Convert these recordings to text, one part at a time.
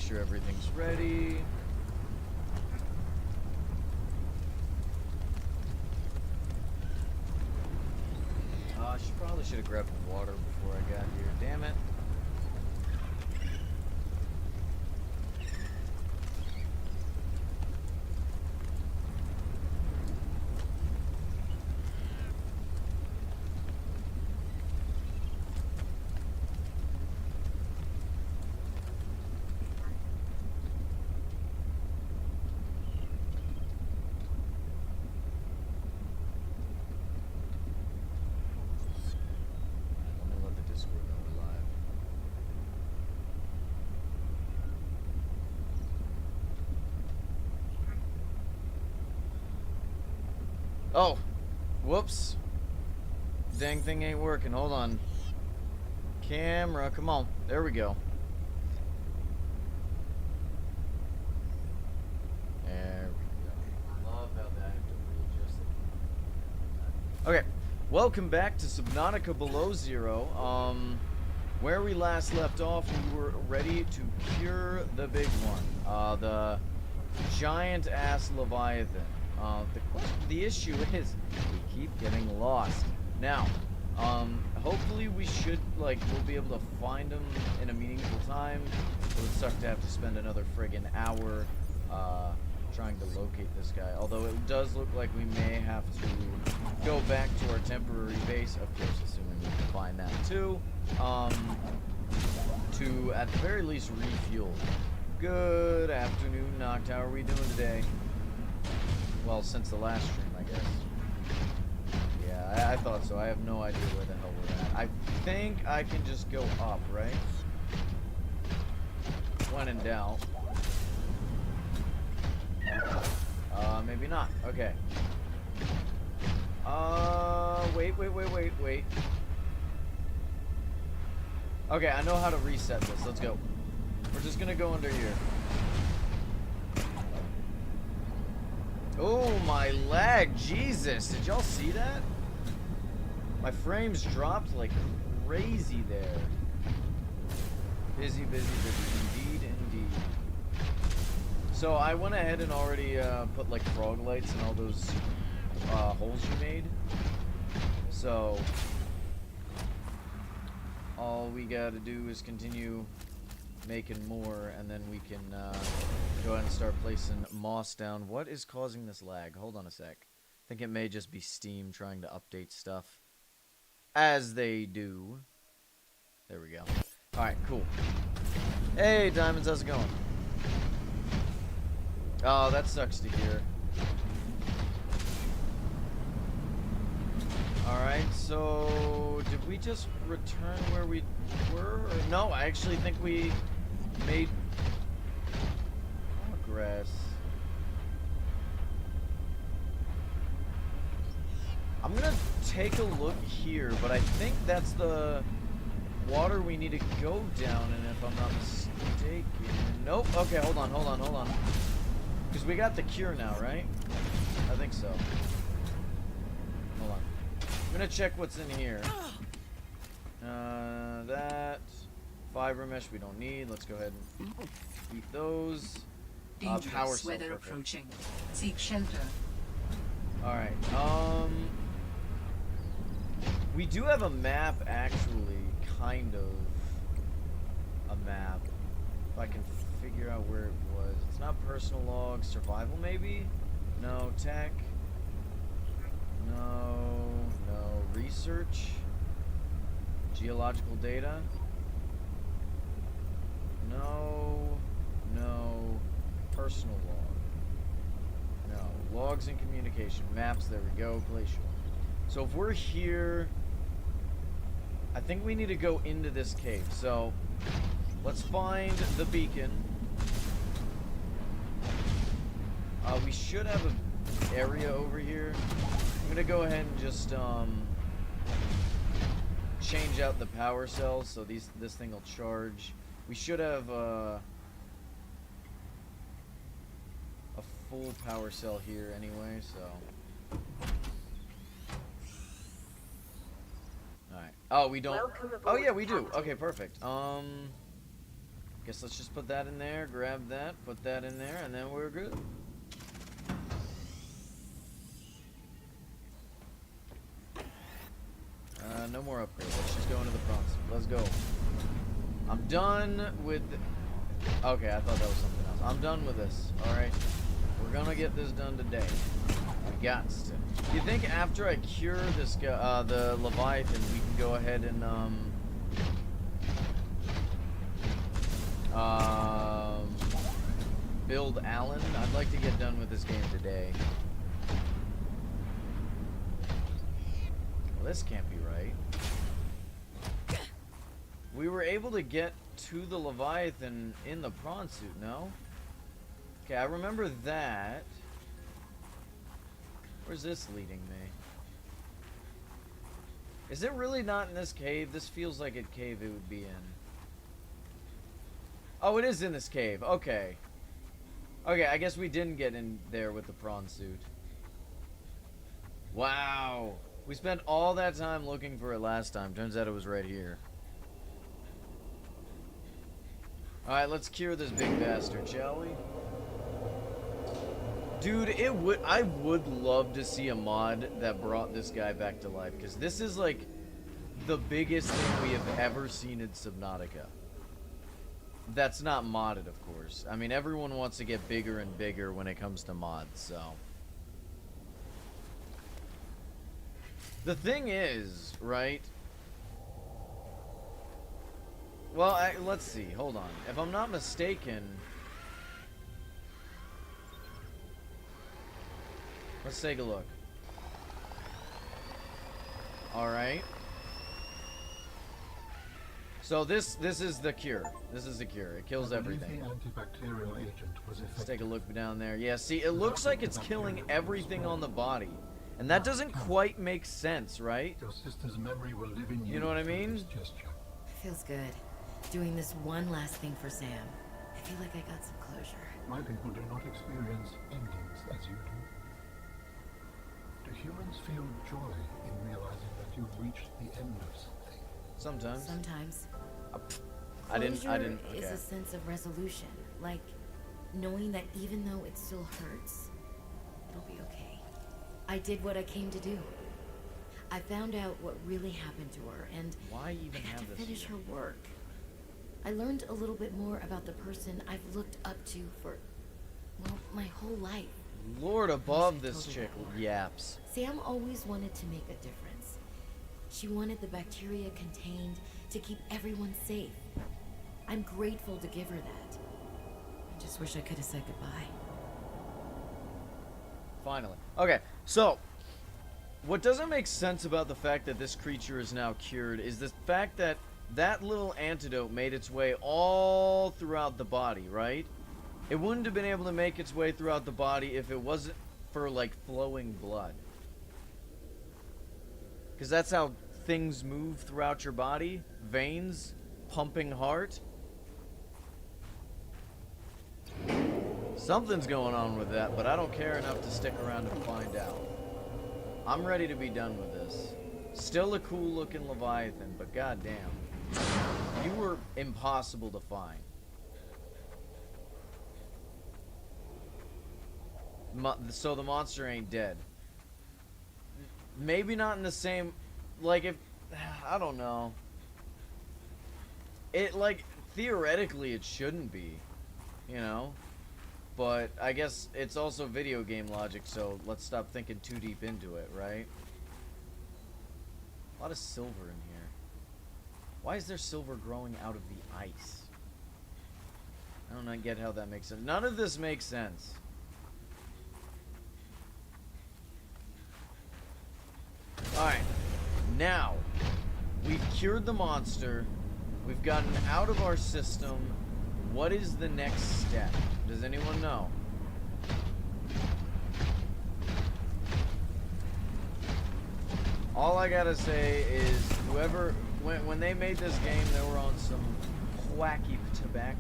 make sure everything's ready. I probably should have grabbed water before I got here. Damn it. Oh, whoops. Dang thing ain't working. Hold on. Camera, come on. There we go. There we go. Love how that I have to readjust it. Okay, welcome back to Subnautica Below Zero. Where we last left off, we were ready to cure the big one. The giant-ass Leviathan. The issue is we keep getting lost. Now, hopefully we should, we'll be able to find him in a meaningful time. It would suck to have to spend another friggin' hour, trying to locate this guy. Although it does look like we may have to go back to our temporary base, of course, assuming we can find that too, to, at the very least, refuel. Good afternoon, Noct. How are we doing today? Well, since the last stream, I guess. Yeah, I thought so. I have no idea where the hell we're at. I think I can just go up, right? When in doubt. Maybe not. Okay. Wait. Okay, I know how to reset this. Let's go. We're just gonna go under here. Oh, my lag. Jesus. Did y'all see that? My frames dropped like crazy there. Busy. Indeed. So I went ahead and already put like frog lights in all those holes you made. So all we gotta do is continue making more, and then we can go ahead and start placing moss down. What is causing this lag? Hold on a sec. I think it may just be Steam trying to update stuff, as they do. There we go. Alright, cool. Hey, Diamonds, how's it going? Oh, that sucks to hear. Alright, so did we just return where we were? Or no, I actually think we made progress. I'm gonna take a look here, but I think that's the water we need to go down in, if I'm not mistaken. Nope. Okay, hold on. Because we got the cure now, right? I think so. Hold on. I'm gonna check what's in here. That fiber mesh we don't need. Let's go ahead and eat those. Power cell. Weather approaching. Seek shelter. All right. We do have a map, actually, kind of a map. If I can figure out where it was. It's not personal log. Survival, maybe? No. Tech. No. Research. Geological data. No. Personal log. No. Logs and communication. Maps, there we go. Glacial. So if we're here, I think we need to go into this cave. So let's find the beacon. We should have an area over here. I'm gonna go ahead and just change out the power cells so this thing will charge. We should have a full power cell here anyway, so. Alright. Oh, we don't. Oh, yeah, we do. Okay, perfect. Guess let's just put that in there, grab that, put that in there, and then we're good. No more upgrades. Let's just go into the front. Let's go. I'm done with... Okay, I thought that was something else. I'm done with this, alright? We're gonna get this done today. We got to. You think after I cure this guy, the Leviathan, we can go ahead and, build Alan? I'd like to get done with this game today. Well, this can't be right. We were able to get to the Leviathan in the prawn suit, no? Okay, I remember that. Where's this leading me? Is it really not in this cave? This feels like a cave it would be in. Oh, it is in this cave. Okay. Okay, I guess we didn't get in there with the prawn suit. Wow. We spent all that time looking for it last time. Turns out it was right here. Alright, let's cure this big bastard, shall we? Dude, I would love to see a mod that brought this guy back to life, because this is like the biggest thing we have ever seen in Subnautica. That's not modded, of course. I mean, everyone wants to get bigger and bigger when it comes to mods, so. The thing is, right? Well, let's see. Hold on. If I'm not mistaken... Let's take a look. Alright. So this is the cure. This is the cure. It kills everything. The antibacterial agent was effective. Let's take a look down there. Yeah, see, it looks like it's killing everything on the body. And that doesn't quite make sense, right? Your sister's memory will live in you. You know what I mean? This gesture. Feels good. Doing this one last thing for Sam. I feel like I got some closure. My people do not experience endings as you do. Do humans feel joy in realizing that you've reached the end of something? Sometimes. Sometimes. I didn't, Closure okay. is a sense of resolution. Like, knowing that even though it still hurts, it'll be okay. I did what I came to do. I found out what really happened to her, and Why even I had have to this finish here? her work. I learned a little bit more about the person I've looked up to for, well, my whole life. Lord above this chick yaps. Sam always wanted to make a difference. She wanted the bacteria contained to keep everyone safe. I'm grateful to give her that. I just wish I could have said goodbye. Finally. Okay, so what doesn't make sense about the fact that this creature is now cured is the fact that that little antidote made its way all throughout the body, right? It wouldn't have been able to make its way throughout the body if it wasn't for, like, flowing blood. Because that's how things move throughout your body. Veins, pumping heart. Something's going on with that, but I don't care enough to stick around and find out. I'm ready to be done with this. Still a cool looking Leviathan, but goddamn. You were impossible to find. So the monster ain't dead. Maybe not in the same... Like, if... I don't know. It, like, theoretically it shouldn't be. You know? But I guess it's also video game logic, so let's stop thinking too deep into it, right? A lot of silver in here. Why is there silver growing out of the ice? I don't get how that makes sense. None of this makes sense. Alright. Now, we've cured the monster. We've gotten out of our system. What is the next step? Does anyone know? All I gotta say is whoever... When they made this game, they were on some wacky tobacco.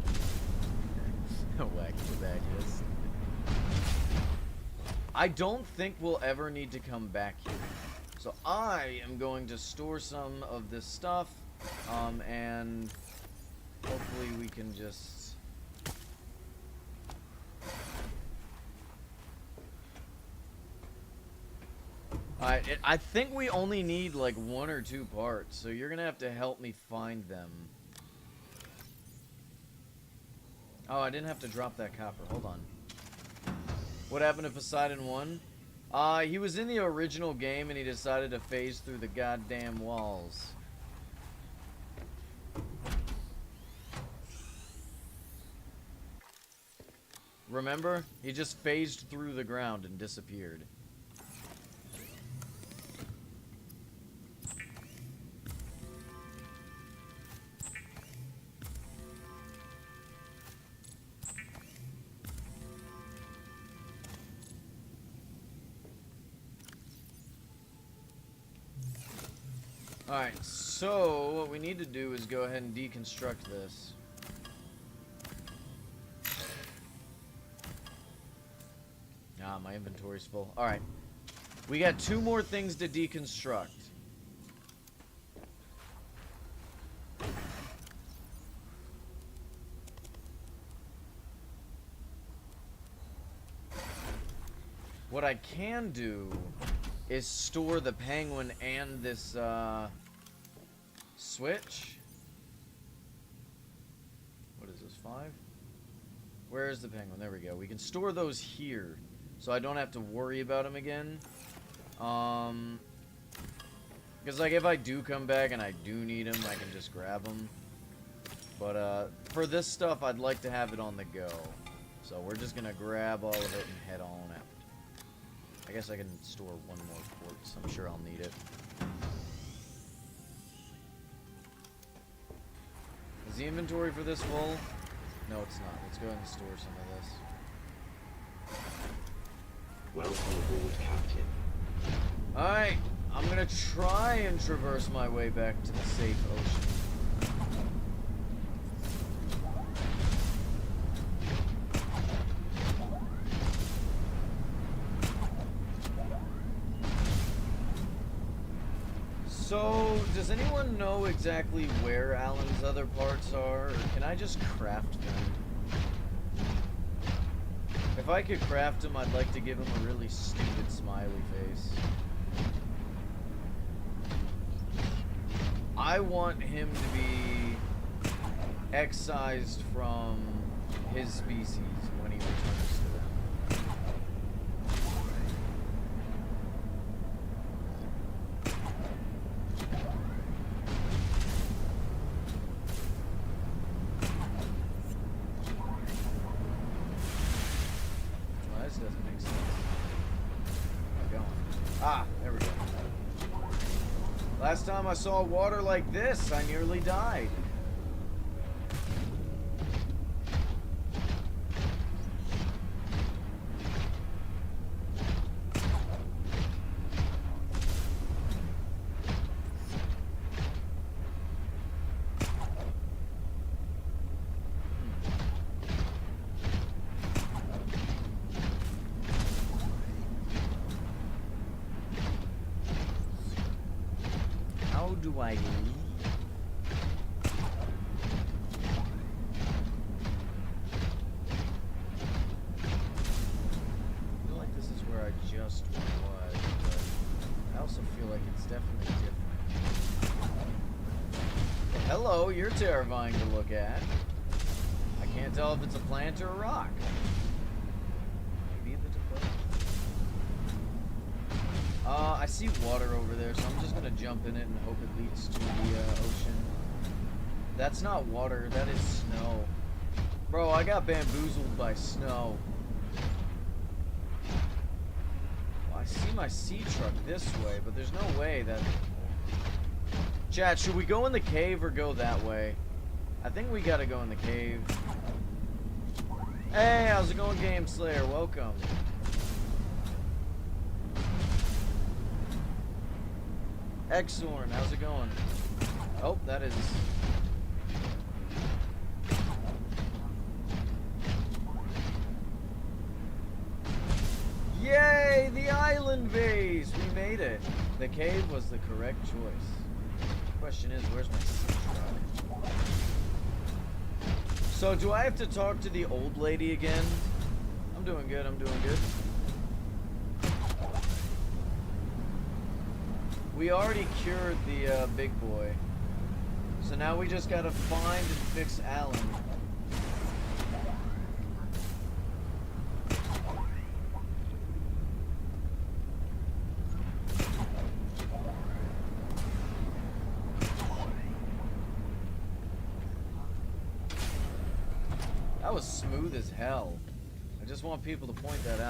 Wacky tobaccos. I don't think we'll ever need to come back here. So I am going to store some of this stuff, and Hopefully we can just... Alright, I think we only need like 1 or 2 parts, so you're gonna have to help me find them. Oh, I didn't have to drop that copper. Hold on. What happened to Poseidon 1? He was in the original game and he decided to phase through the goddamn walls. Remember? He just phased through the ground and disappeared. Alright, so what we need to do is go ahead and deconstruct this. Ah, my inventory's full. Alright. We got 2 more things to deconstruct. What I can do is store the penguin and this, switch. What is this, 5? Where is the penguin? There we go. We can store those here, so I don't have to worry about them again. Because, like, if I do come back and I do need them, I can just grab them. But, for this stuff, I'd like to have it on the go. So we're just gonna grab all of it and head on out. I guess I can store 1 more quartz. I'm sure I'll need it. Is the inventory for this full? No, it's not. Let's go ahead and store some of this. Welcome aboard, Captain. Alright, I'm gonna try and traverse my way back to the safe ocean. So, does anyone know exactly where Alan's other parts are, or can I just craft them? If I could craft him, I'd like to give him a really stupid smiley face. I want him to be excised from his species when he returns to them. Doesn't make sense. Keep going. Ah, there we go. Last time I saw water like this, I nearly died. Do I leave? I feel like this is where I just was, but I also feel like it's definitely different. Well, hello, you're terrifying to look at. I can't tell if it's a plant or a rock. Maybe a bit of both. I see water over there, so I'm just gonna jump in it and hope it leads to the ocean. That's not water, that is snow. Bro, I got bamboozled by snow. Well, I see my sea truck this way, but there's no way that... Chat, should we go in the cave or go that way? I think we gotta go in the cave. Hey, how's it going, Game Slayer? Welcome. Exorn, how's it going? Oh, that is... Yay! The island base! We made it! The cave was the correct choice. Question is, where's my sea truck? So do I have to talk to the old lady again? I'm doing good, I'm doing good. We already cured the big boy. So now we just gotta find and fix Alan. That was smooth as hell. I just want people to point that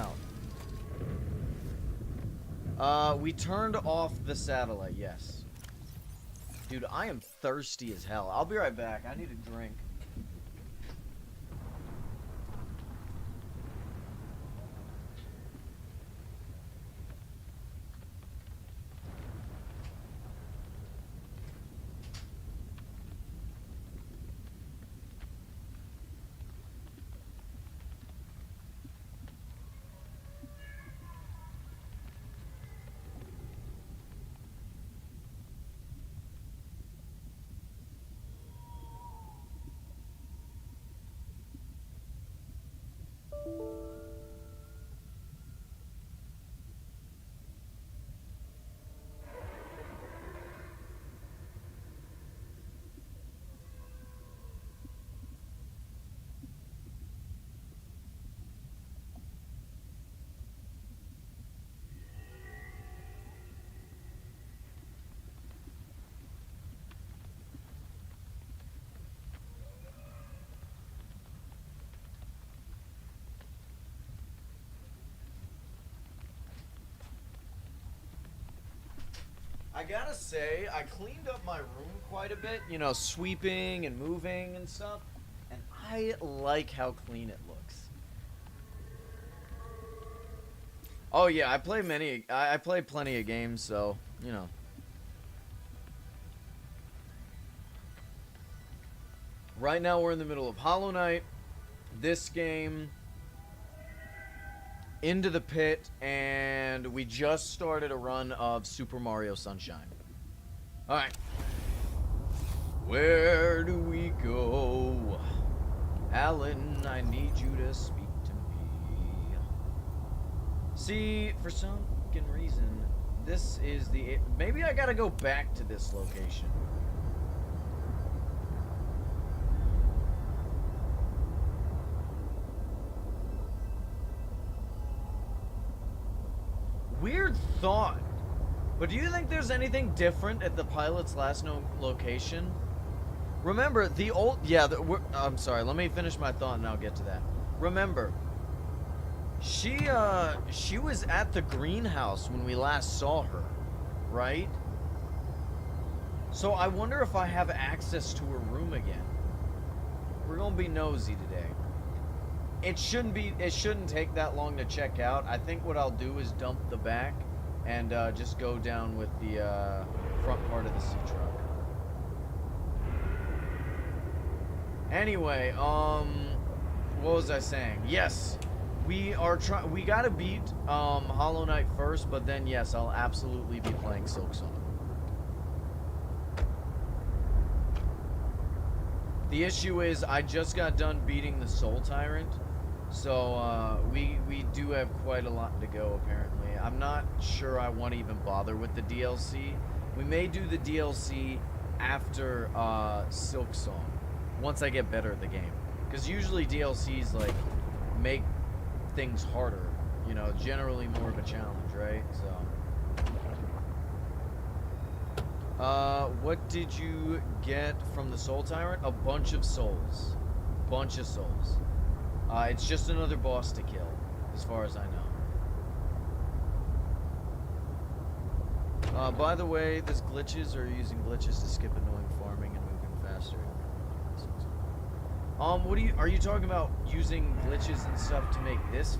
out. We turned off the satellite, yes. Dude, I am thirsty as hell. I'll be right back. I need a drink. I gotta say, I cleaned up my room quite a bit, you know, sweeping and moving and stuff, and I like how clean it looks. Oh yeah, I play plenty of games, so, you know. Right now we're in the middle of Hollow Knight, this game, Into the Pit, and we just started a run of Super Mario Sunshine. Alright. Where do we go? Alan, I need you to speak to me. See, for some fucking reason, this is the... Maybe I gotta go back to this location. Weird thought. But do you think there's anything different at the pilot's last known location? Remember, the old... Yeah, I'm sorry. Let me finish my thought and I'll get to that. Remember, she was at the greenhouse when we last saw her, right? So I wonder if I have access to her room again. We're gonna be nosy today. It shouldn't take that long to check out. I think what I'll do is dump the back and just go down with the front part of the sea truck. Anyway, what was I saying? Yes, we gotta beat Hollow Knight first, but then yes, I'll absolutely be playing Silksong. The issue is I just got done beating the Soul Tyrant. So, we do have quite a lot to go, apparently. I'm not sure I want to even bother with the DLC. We may do the DLC after, Silksong, once I get better at the game. Because usually DLCs, like, make things harder. You know, generally more of a challenge, right? So... what did you get from the Soul Tyrant? A bunch of souls. Bunch of souls. It's just another boss to kill, as far as I know. By the way, there's glitches, or using glitches to skip annoying farming and moving faster. Are you talking about using glitches and stuff to make this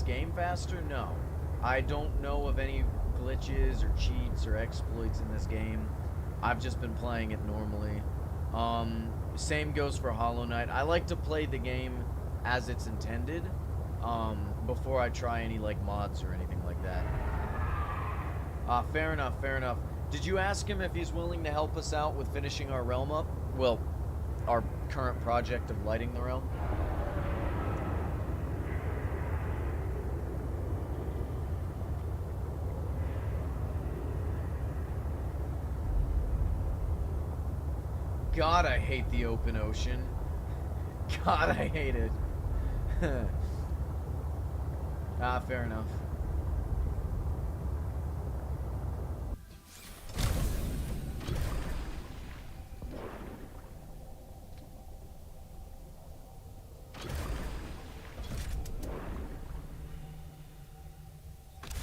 game faster? No. I don't know of any glitches or cheats or exploits in this game. I've just been playing it normally. Same goes for Hollow Knight. I like to play the game as it's intended, before I try any, like, mods or anything like that. Fair enough, fair enough. Did you ask him if he's willing to help us out with finishing our realm up? Well, our current project of lighting the realm. God, I hate the open ocean. God, I hate it. Ah, fair enough.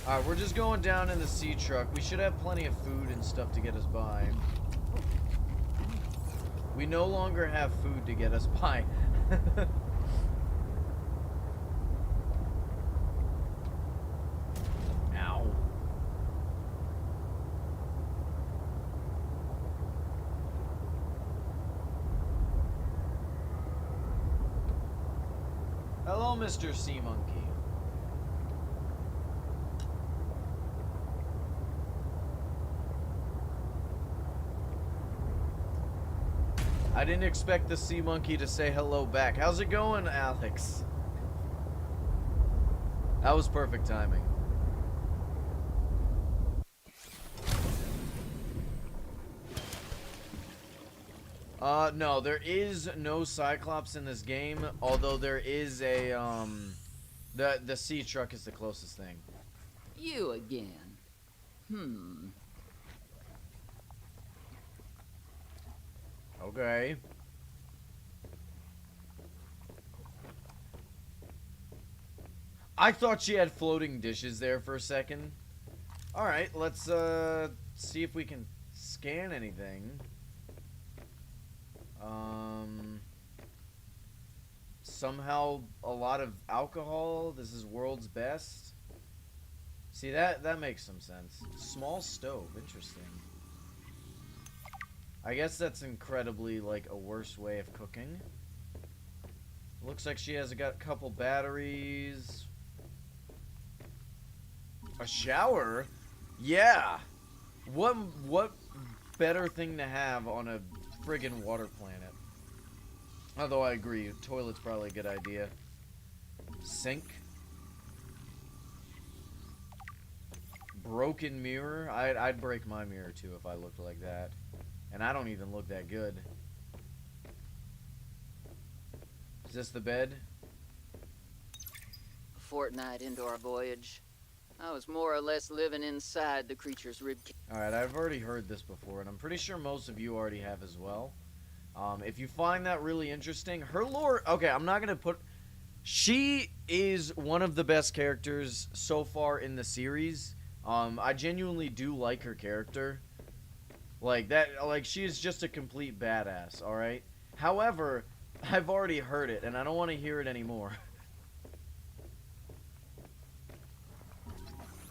Alright, we're just going down in the sea truck. We should have plenty of food and stuff to get us by. We no longer have food to get us by. Ow. Hello, Mr. Sea Monkey. I didn't expect the sea monkey to say hello back. How's it going, Alex? That was perfect timing. No, there is no Cyclops in this game, although there is a, the sea truck is the closest thing. You again. Okay. I thought she had floating dishes there for a second. Alright, let's see if we can scan anything. Somehow a lot of alcohol. This is world's best. See, that makes some sense. Small stove, interesting. I guess that's incredibly, like, a worse way of cooking. Looks like she has got a couple batteries. A shower? Yeah! What better thing to have on a friggin' water planet? Although I agree, toilet's probably a good idea. Sink. Broken mirror? I'd break my mirror too if I looked like that. And I don't even look that good. Is this the bed? A fortnight into our voyage, I was more or less living inside the creature's ribcage. Alright, I've already heard this before, and I'm pretty sure most of you already have as well. If you find that really interesting, her lore... Okay, I'm not gonna put... She is one of the best characters so far in the series. I genuinely do like her character. Like, she is just a complete badass, alright? However, I've already heard it, and I don't want to hear it anymore.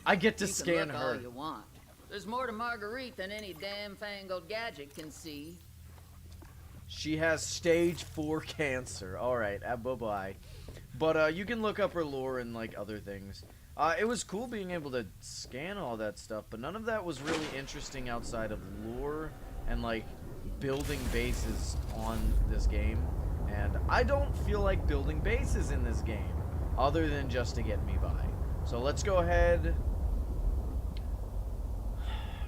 I get to scan You can look her. all you want. There's more to Marguerite than any damn fangled gadget can see. She has stage 4 cancer. Alright, bye-bye. But, you can look up her lore and, like, other things. It was cool being able to scan all that stuff, but none of that was really interesting outside of lore and, like, building bases on this game. And I don't feel like building bases in this game, other than just to get me by. So let's go ahead.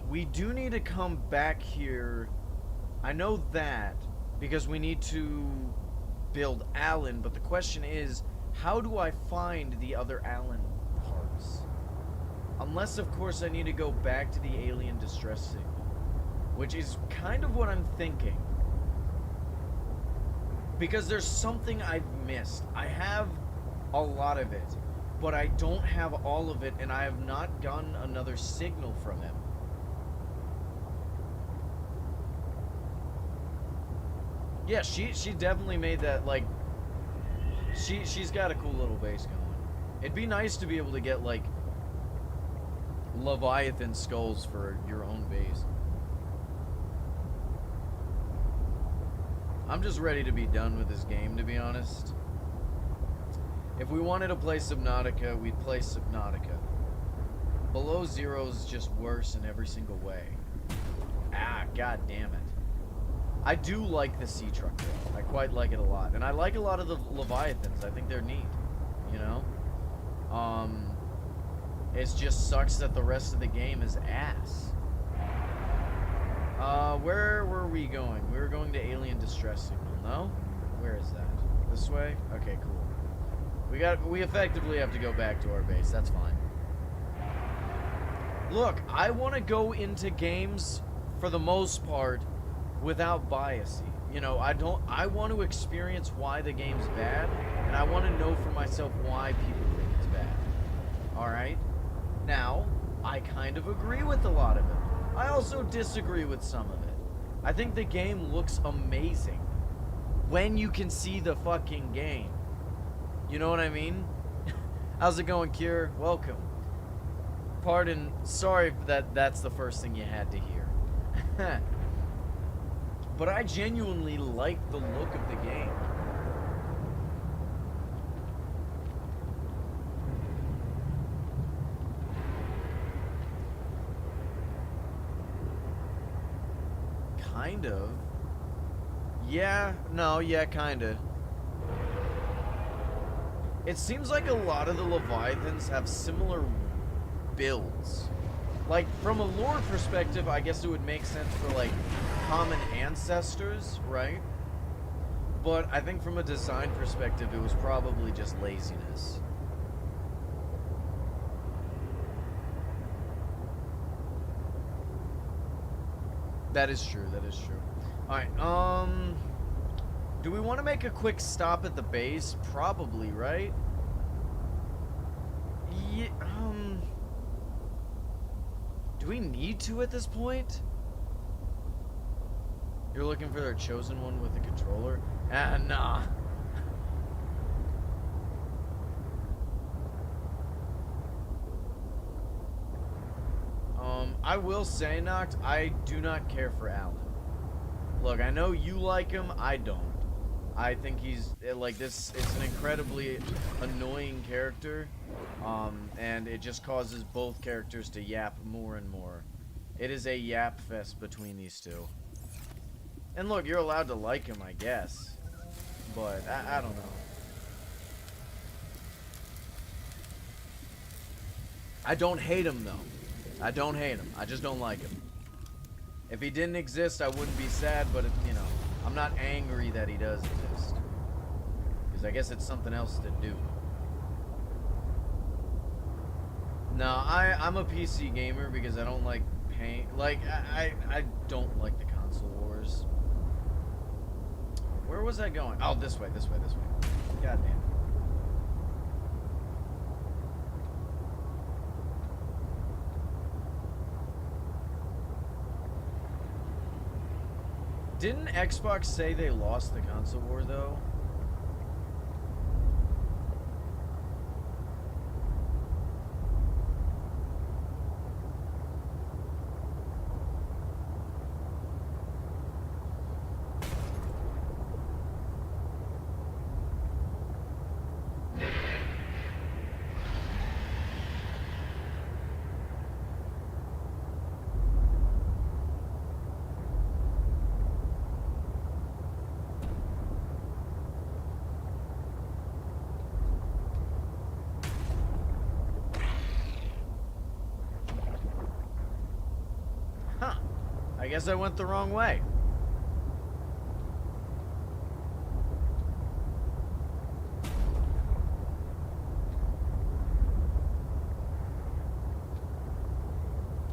We do need to come back here. I know that, because we need to build Alan, but the question is, how do I find the other Alan parts? Unless, of course, I need to go back to the alien distress signal, which is kind of what I'm thinking. Because there's something I've missed. I have a lot of it, but I don't have all of it, and I have not gotten another signal from him. Yeah, she definitely made that, like, she's got a cool little base going. It'd be nice to be able to get, like, Leviathan skulls for your own base. I'm just ready to be done with this game, to be honest. If we wanted to play Subnautica, we'd play Subnautica. Below Zero's just worse in every single way. Ah, god damn it. I do like the sea truck though. I quite like it a lot. And I like a lot of the Leviathans. I think they're neat. You know? It just sucks that the rest of the game is ass. Where were we going? We were going to Alien Distress Signal, no? Where is that? This way? Okay, cool. We effectively have to go back to our base. That's fine. Look, I want to go into games, for the most part, without bias. You know, I want to experience why the game's bad, and I want to know for myself why people think it's bad. Alright? Now, I kind of agree with a lot of it. I also disagree with some of it. I think the game looks amazing when you can see the fucking game. You know what I mean? How's it going, Kier? Welcome. Pardon, sorry that that's the first thing you had to hear. But I genuinely like the look of the game. Kind of. Yeah, no, yeah, kinda. It seems like a lot of the Leviathans have similar builds. Like, from a lore perspective, I guess it would make sense for, like, common ancestors, right? But I think from a design perspective, it was probably just laziness. That is true, that is true. Alright, do we want to make a quick stop at the base? Probably, right? Yeah, do we need to at this point? You're looking for their chosen one with a controller? Ah, nah. I will say, Noct, I do not care for Alan. Look, I know you like him, I don't. I think he's, like, it's an incredibly annoying character, and it just causes both characters to yap more and more. It is a yap fest between these two. And look, you're allowed to like him, I guess. But, I don't know. I don't hate him, though. I don't hate him. I just don't like him. If he didn't exist, I wouldn't be sad, but, you know, I'm not angry that he does exist. Because I guess it's something else to do. No, I'm a PC gamer because I don't like paying... Like, I don't like the console wars. Where was I going? Oh, this way, this way, this way. God damn. Didn't Xbox say they lost the console war, though? Huh. I guess I went the wrong way.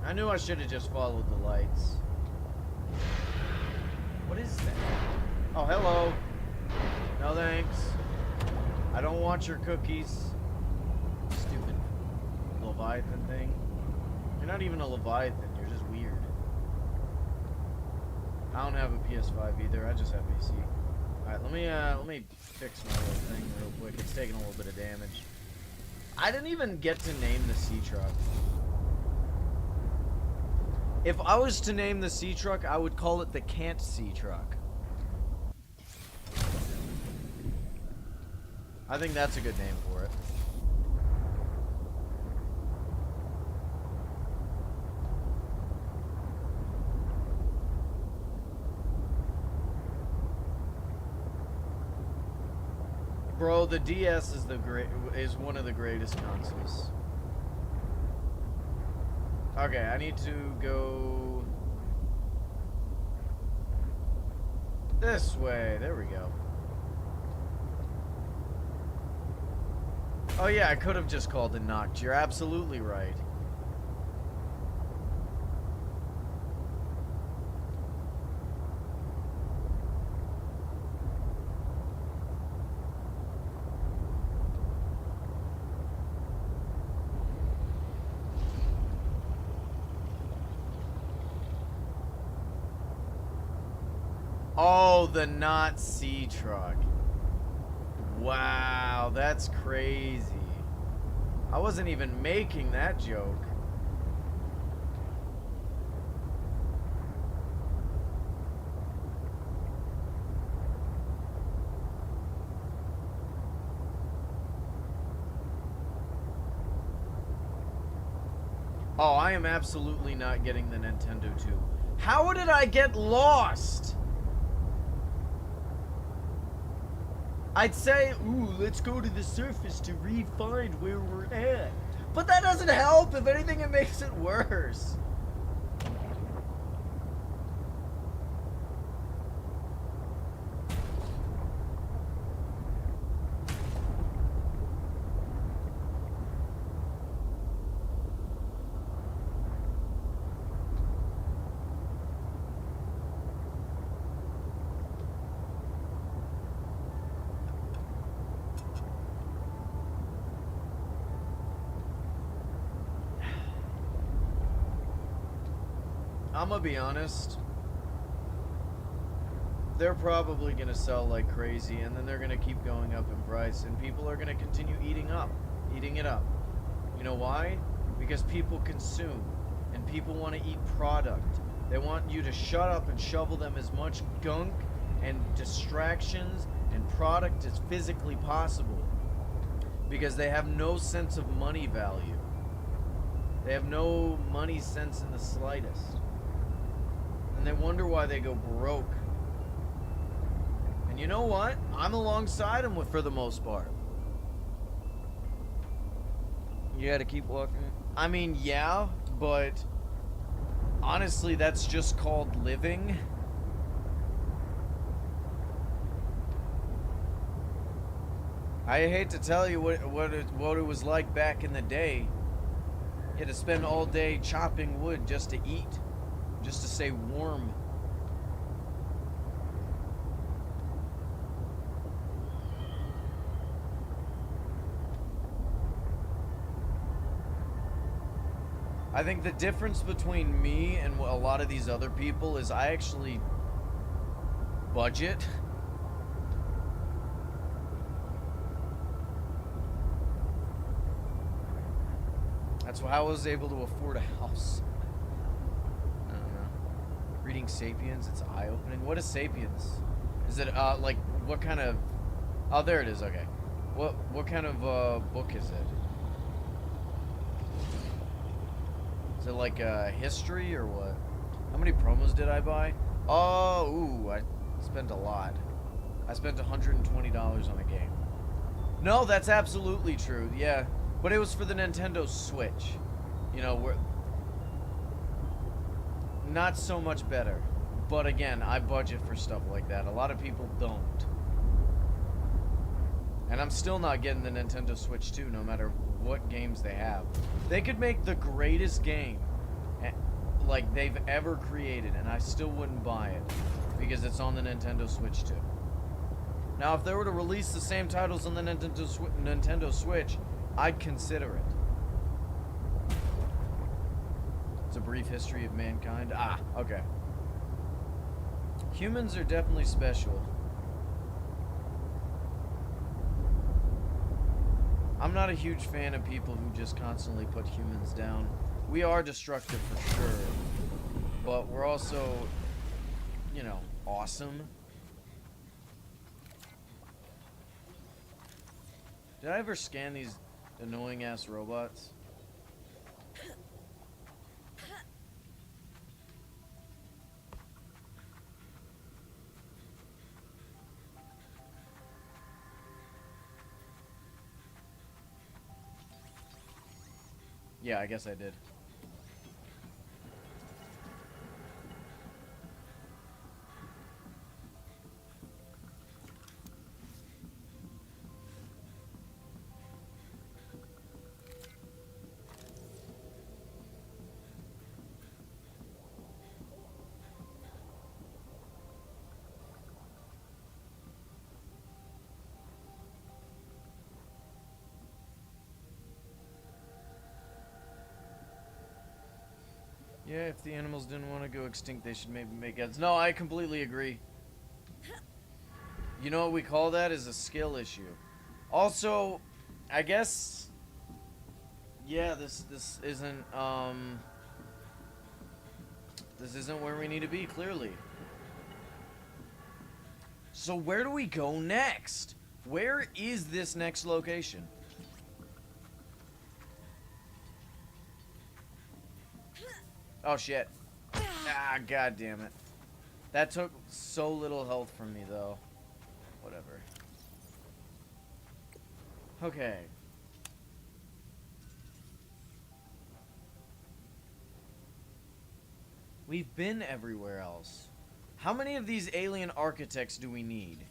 I knew I should have just followed the lights. What is that? Oh, hello. No thanks. I don't want your cookies. Stupid Leviathan thing. You're not even a Leviathan, you're just weird. I don't have a PS5 either, I just have PC. Alright, let me fix my little thing real quick. It's taking a little bit of damage. I didn't even get to name the sea truck. If I was to name the sea truck, I would call it the Can't Sea Truck. I think that's a good name for it. Bro, the DS is one of the greatest consoles. Okay, I need to go this way. There we go. Oh yeah, I could have just called it knocked. You're absolutely right. Oh, the not sea truck. Wow, that's crazy. I wasn't even making that joke. Oh, I am absolutely not getting the Nintendo 2. How did I get lost? I'd say, ooh, let's go to the surface to re-find where we're at. But that doesn't help. If anything, it makes it worse. I'm gonna be honest. They're probably gonna sell like crazy, and then they're gonna keep going up in price, and people are gonna continue eating it up. You know why? Because people consume, and people want to eat product. They want you to shut up and shovel them as much gunk and distractions and product as physically possible, because they have no sense of money value. They have no money sense in the slightest. And they wonder why they go broke. And you know what? I'm alongside them for the most part. You gotta keep walking. I mean, yeah, but honestly, that's just called living. I hate to tell you what it was like back in the day. You had to spend all day chopping wood just to eat. Just to stay warm. I think the difference between me and a lot of these other people is I actually budget. That's how I was able to afford a house. Reading Sapiens, it's eye-opening. What is Sapiens? Is it like what kind of? Oh, there it is. Okay. What kind of book is it? Is it like history or what? How many promos did I buy? Oh, ooh, I spent a lot. I spent $120 on a game. No, that's absolutely true. Yeah, but it was for the Nintendo Switch. You know, where not so much better. But again, I budget for stuff like that. A lot of people don't. And I'm still not getting the Nintendo Switch 2, no matter what games they have. They could make the greatest game like they've ever created, and I still wouldn't buy it because it's on the Nintendo Switch 2. Now, if they were to release the same titles on the Nintendo Switch, I'd consider it. It's a brief history of mankind. Ah, okay. Humans are definitely special. I'm not a huge fan of people who just constantly put humans down. We are destructive for sure, but we're also, you know, awesome. Did I ever scan these annoying ass robots? Yeah, I guess I did. Yeah, if the animals didn't want to go extinct, they should maybe make ends. No, I completely agree. You know what we call that is a skill issue. Also, I guess, yeah, this isn't this isn't where we need to be, clearly. So where do we go next? Where is this next location? Oh shit. Ah, god damn it. That took so little health from me though. Whatever. Okay. We've been everywhere else. How many of these alien architects do we need?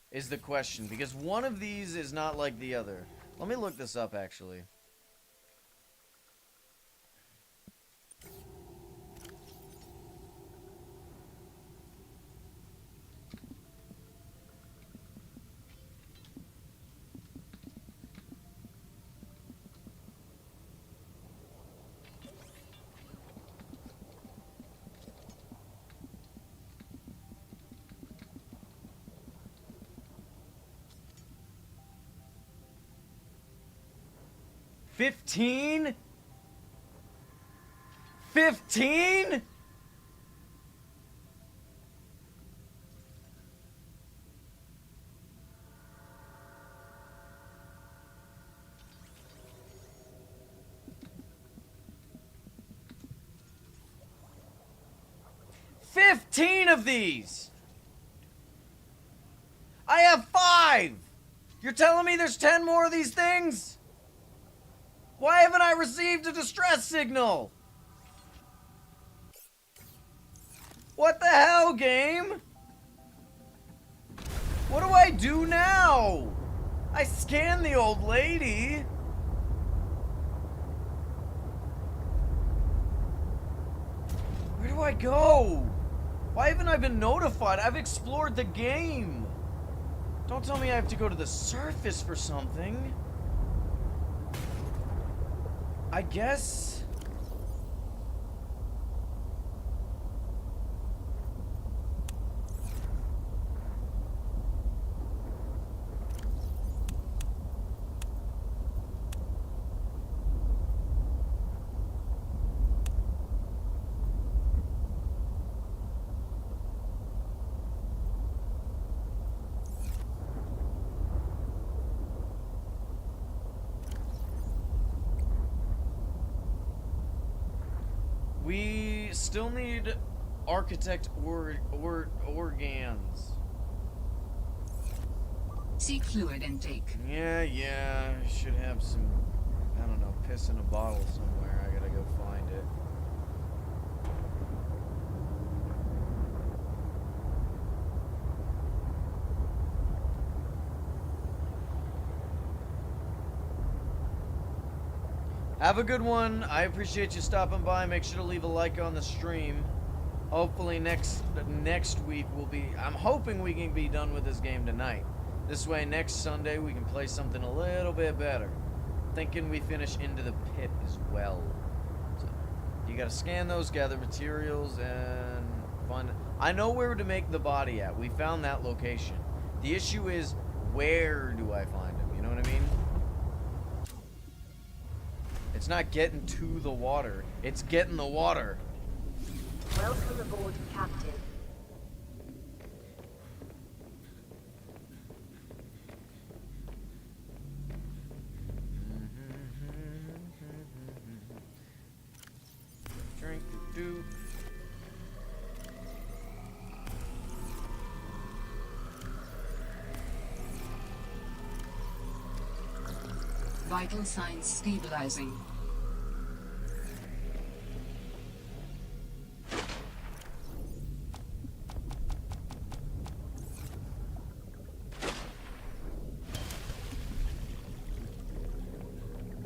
Is the question. Because one of these is not like the other. Let me look this up actually. $15? 15? $15 of these! I have 5! You're telling me there's 10 more of these things? Why haven't I received a distress signal? What the hell, game? What do I do now? I scanned the old lady. Where do I go? Why haven't I been notified? I've explored the game. Don't tell me I have to go to the surface for something. I guess. We still need architect organs. Seek fluid intake. Yeah, I should have some, I don't know, piss in a bottle somewhere. I gotta go find it. Have a good one. I appreciate you stopping by. Make sure to leave a like on the stream. Hopefully next week we'll be, I'm hoping we can be done with this game tonight. This way next Sunday we can play something a little bit better. Thinking we finish Into the Pit as well. So you gotta scan those, gather materials, and find. I know where to make the body at. We found that location. The issue is, where do I find him? You know what I mean? It's not getting to the water. It's getting the water. Welcome aboard, Captain. Drink, do. Vital signs stabilizing.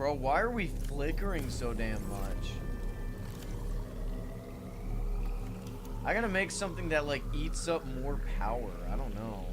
Bro, why are we flickering so damn much? I gotta make something that, like, eats up more power. I don't know.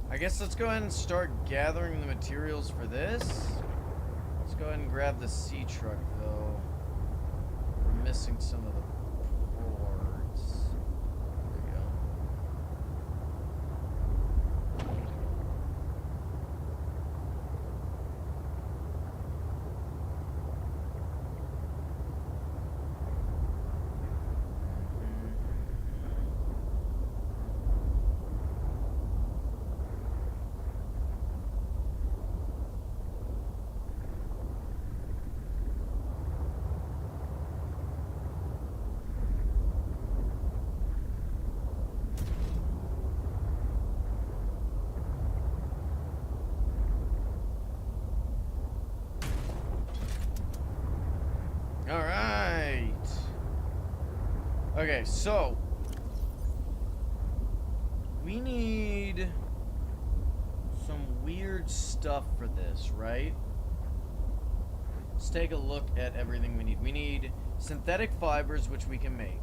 I guess let's go ahead and start gathering the materials for this. Let's go ahead and grab the sea truck, though. We're missing some of the boards. There we go. Alright. Okay, so we need some weird stuff for this, right? Let's take a look at everything we need. We need synthetic fibers, which we can make.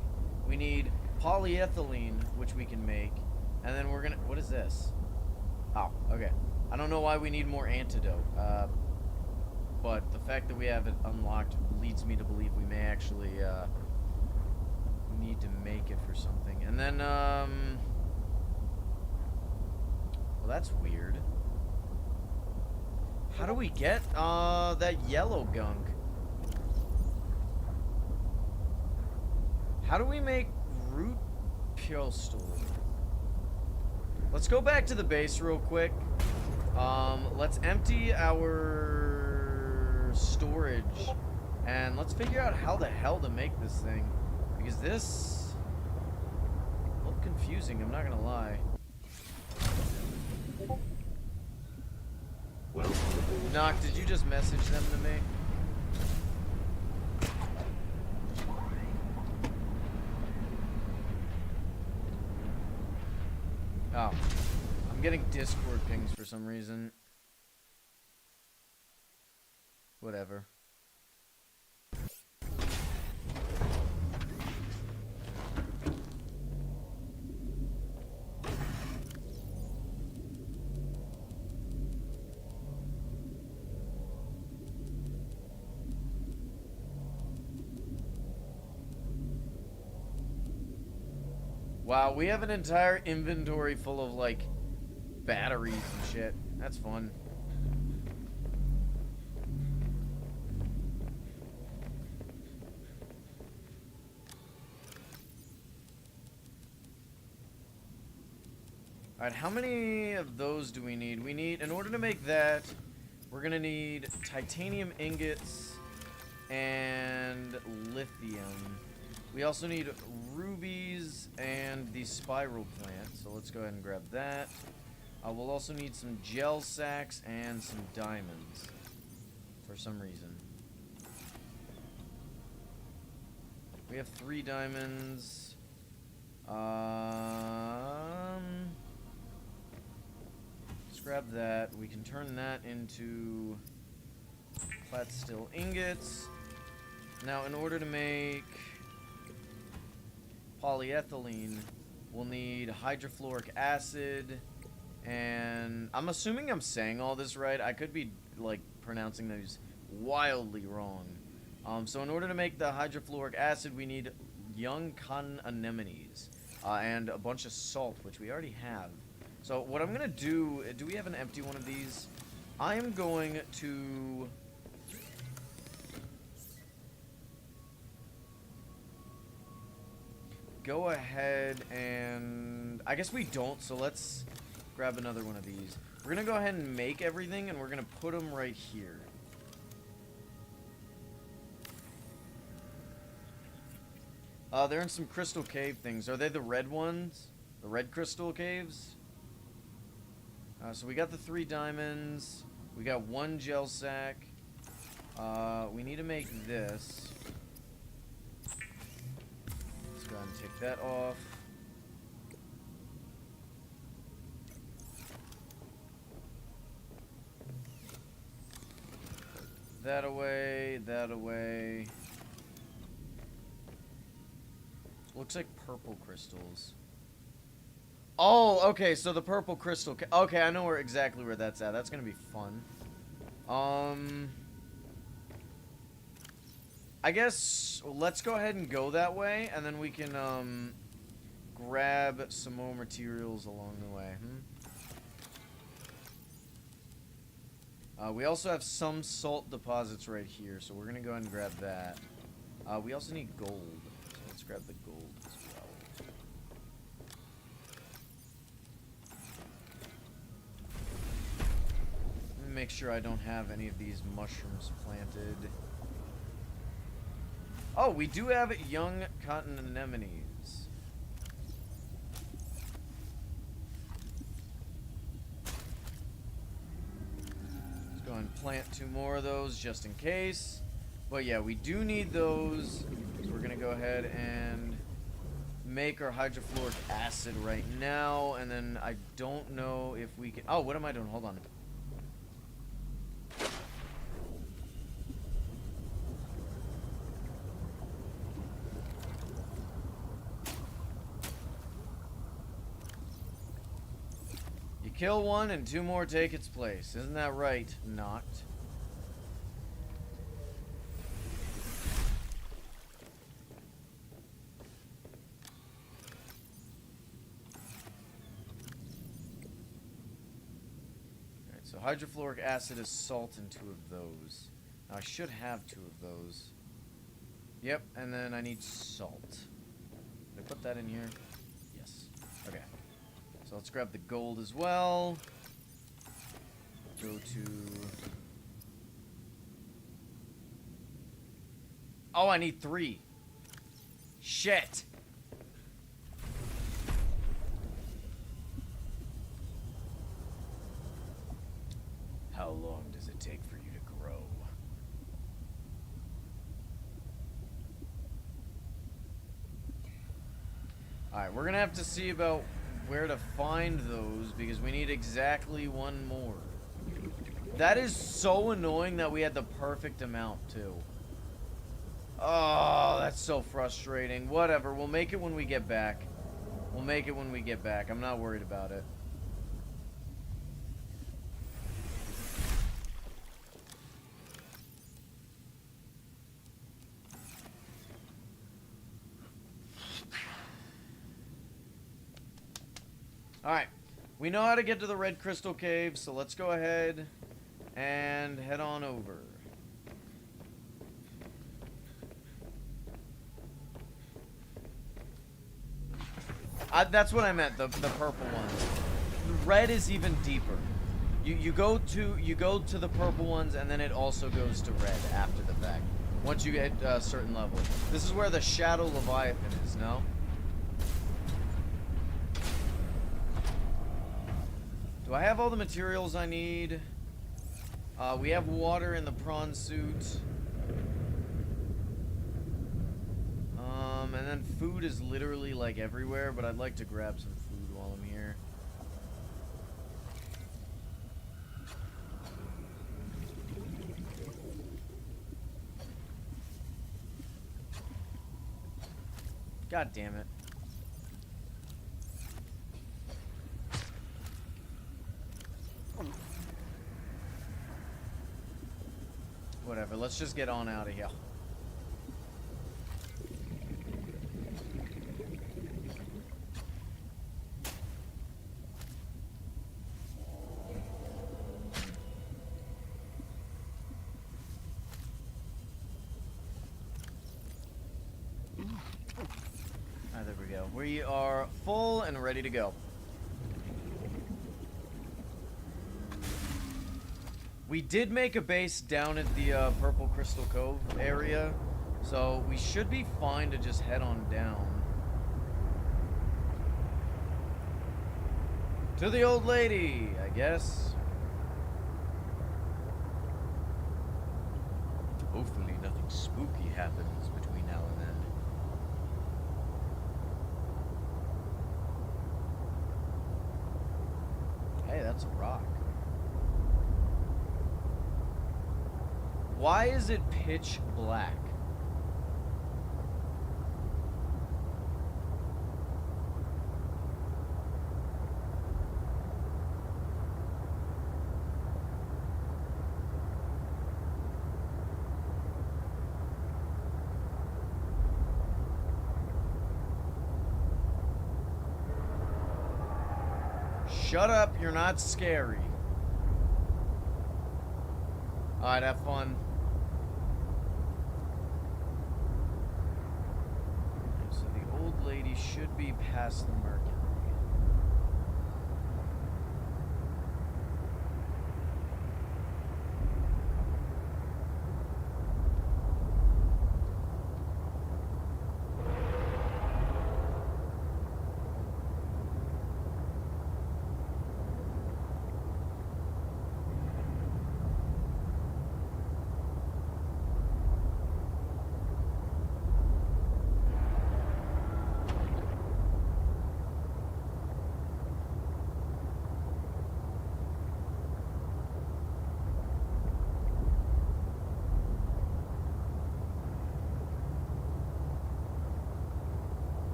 We need polyethylene, which we can make. And then we're gonna... What is this? Oh, okay. I don't know why we need more antidote. But the fact that we have it unlocked leads me to believe we may actually need to make it for something. And then, well, that's weird. How do we get that yellow gunk? How do we make root pistol? Let's go back to the base real quick. Let's empty our storage and let's figure out how the hell to make this thing, because this looked confusing, I'm not gonna lie. Welcome aboard. Nock, did you just message them to me? Oh, I'm getting Discord pings for some reason. Whatever. Wow, we have an entire inventory full of, like, batteries and shit. That's fun. Alright, how many of those do we need? We need, in order to make that, we're gonna need titanium ingots and lithium. We also need rubies and the spiral plant, so let's go ahead and grab that. We'll also need some gel sacks and some diamonds, for some reason. We have 3 diamonds. Let's grab that. We can turn that into flat steel ingots. Now, in order to make polyethylene, we'll need hydrofluoric acid, and I'm assuming I'm saying all this right. I could be, like, pronouncing those wildly wrong. So in order to make the hydrofluoric acid, we need young cotton anemones and a bunch of salt, which we already have. So what I'm gonna do we have an empty one of these? I am going to go ahead and I guess we don't, so let's grab another one of these. We're gonna go ahead and make everything, and we're gonna put them right here. They're in some crystal cave things. Are they the red ones? The red crystal caves? So we got the 3 diamonds. We got 1 gel sack. We need to make this. Let's go ahead and take that off. That away, that away. Looks like purple crystals. Oh, okay, so the purple crystal. Okay, I know exactly where that's at. That's gonna be fun. I guess let's go ahead and go that way, and then we can grab some more materials along the way. We also have some salt deposits right here, so we're gonna go ahead and grab that. We also need gold, so let's grab the gold as well. Let me make sure I don't have any of these mushrooms planted. Oh, we do have young cotton anemones. Let's go and plant 2 more of those just in case. But yeah, we do need those. So we're gonna go ahead and make our hydrofluoric acid right now. And then I don't know if we can... Oh, what am I doing? Hold on. Kill 1 and 2 more take its place. Isn't that right? Not. Alright, so hydrofluoric acid is salt in 2 of those. Now I should have 2 of those. Yep, and then I need salt. Did I put that in here? Yes. Okay. So let's grab the gold as well. Go to... Oh, I need 3. Shit! How long does it take for you to grow? Alright, we're gonna have to see about where to find those, because we need exactly 1 more. That is so annoying that we had the perfect amount, too. Oh, that's so frustrating. Whatever, we'll make it when we get back. We'll make it when we get back. I'm not worried about it. Alright, we know how to get to the Red Crystal Cave, so let's go ahead and head on over. That's what I meant, the purple ones. The red is even deeper. You go to the purple ones, and then it also goes to red after the fact. Once you get a certain level. This is where the Shadow Leviathan is, no? Do I have all the materials I need? We have water in the prawn suit. And then food is literally like everywhere, but I'd like to grab some food while I'm here. God damn it. Whatever, let's just get on out of here. Alright, there we go. We are full and ready to go. We did make a base down at the Purple Crystal Cove area, so we should be fine to just head on down. To the old lady, I guess. Hopefully nothing spooky happens between now and then. Hey, that's a rock. Why is it pitch black? Shut up, you're not scary. Alright, have fun. So the old lady should be past the Mercury.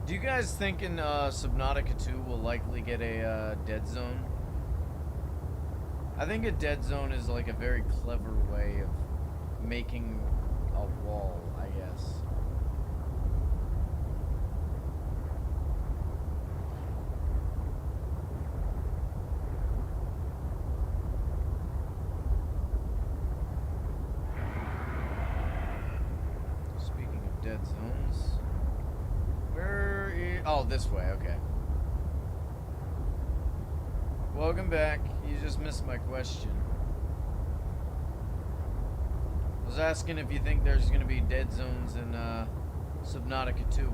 Do you guys think in Subnautica 2 will likely get a dead zone? I think a dead zone is like a very clever way of making a wall, I guess. Speaking of dead zones... Where is... Oh, this way, okay. Welcome back. You just missed my question. I was asking if you think there's gonna be dead zones in Subnautica 2.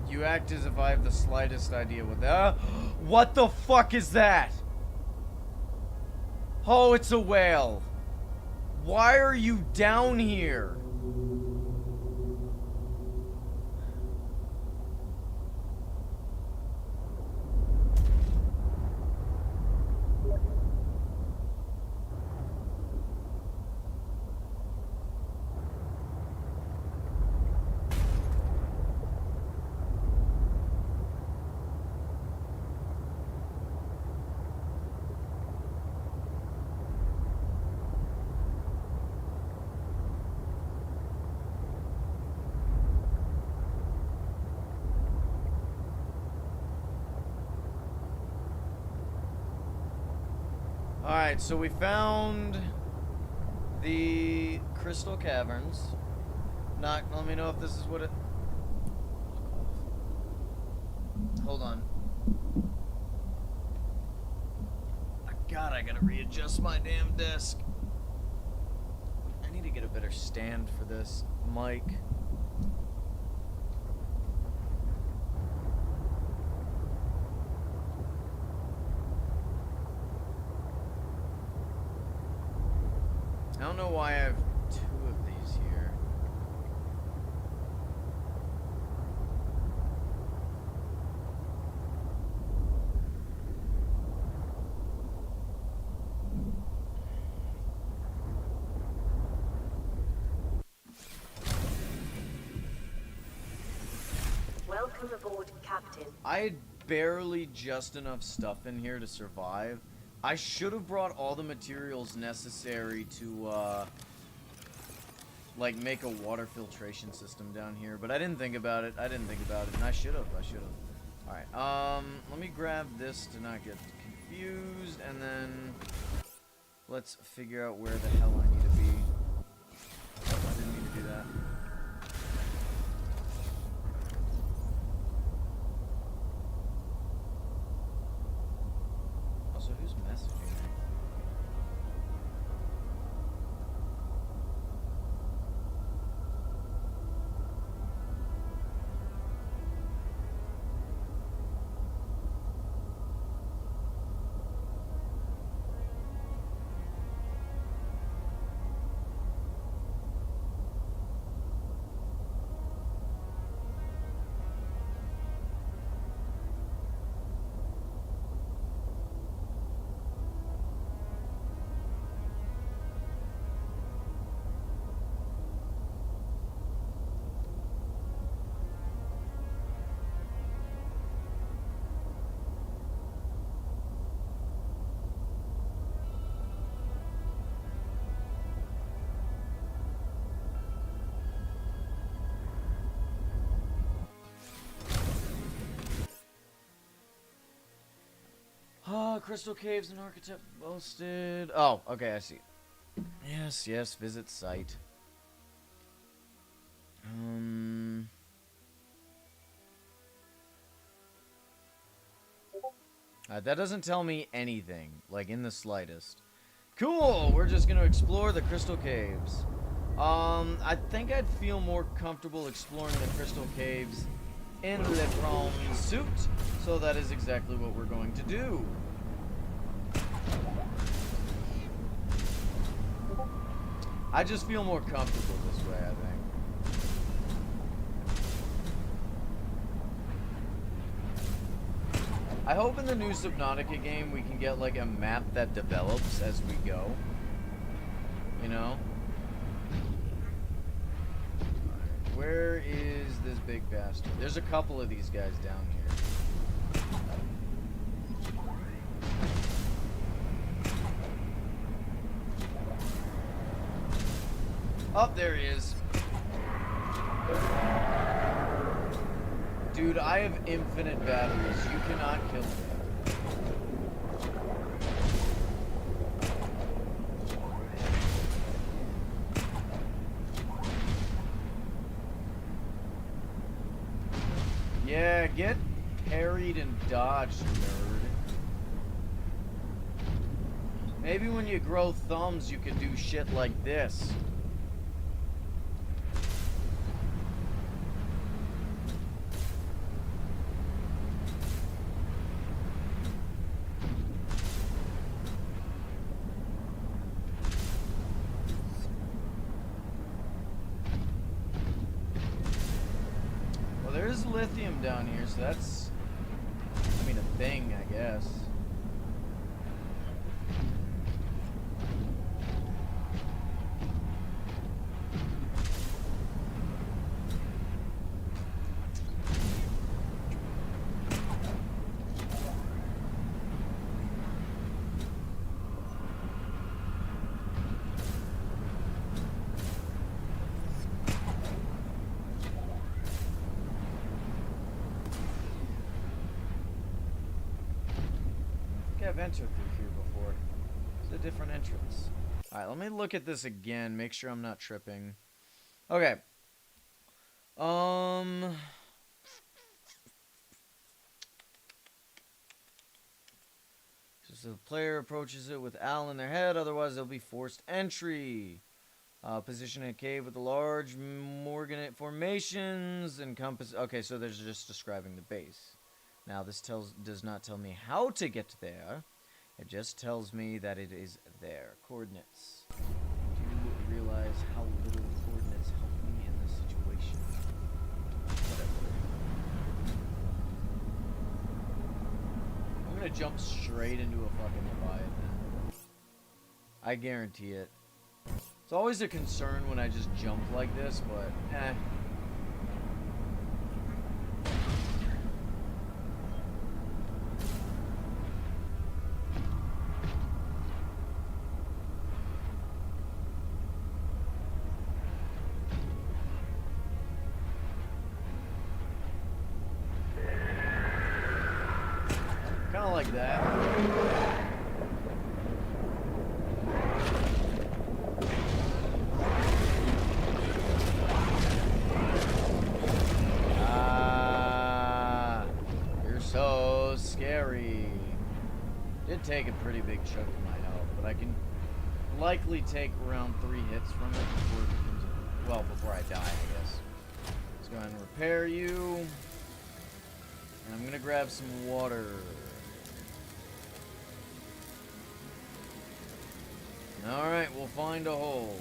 You act as if I have the slightest idea what that... What the fuck is that? Oh, it's a whale. Why are you down here? Alright, so we found the Crystal Caverns. Let me know if this is what it... Hold on. God, I gotta readjust my damn desk. I need to get a better stand for this mic. know why I have 2 of these here. Welcome aboard, Captain. I had barely just enough stuff in here to survive. I should have brought all the materials necessary to, like, make a water filtration system down here. But I didn't think about it. And I should have. Alright, let me grab this to not get confused. And then let's figure out where the hell I need to be. Oh, I didn't mean to do that. Also, who's messaging me? Crystal Caves and Architect posted. Oh, okay, I see. Yes, visit site. That doesn't tell me anything, like in the slightest. Cool, we're just gonna explore the Crystal Caves. I think I'd feel more comfortable exploring the Crystal Caves in Le Brown suit, so that is exactly what we're going to do. I just feel more comfortable this way, I think. I hope in the new Subnautica game we can get like a map that develops as we go. You know? Alright, where is this big bastard? There's a couple of these guys down here. Oh, there he is. Dude, I have infinite batteries. You cannot kill me. Yeah, get parried and dodged, nerd. Maybe when you grow thumbs, you can do shit like this. There's lithium down here, so that's, I mean, a thing, I guess. I've entered through here before. It's a different entrance. Alright, let me look at this again, make sure I'm not tripping. Okay. So the player approaches it with Al in their head, otherwise they'll be forced entry. Position a cave with the large morganite formations and compass. Okay, so they're just describing the base. Now, this does not tell me how to get there. It just tells me that it is there. Coordinates. realize how little coordinates help me in this situation. Whatever. I'm gonna jump straight into a fucking Leviathan. I guarantee it. It's always a concern when I just jump like this, but eh. Kind of like that. Ah, you're so scary. Did take a pretty big chunk of my health, but I can likely take around 3 hits from it before it becomes, well, before I die, I guess. Let's go ahead and repair you. And I'm gonna grab some water. Alright, we'll find a hole.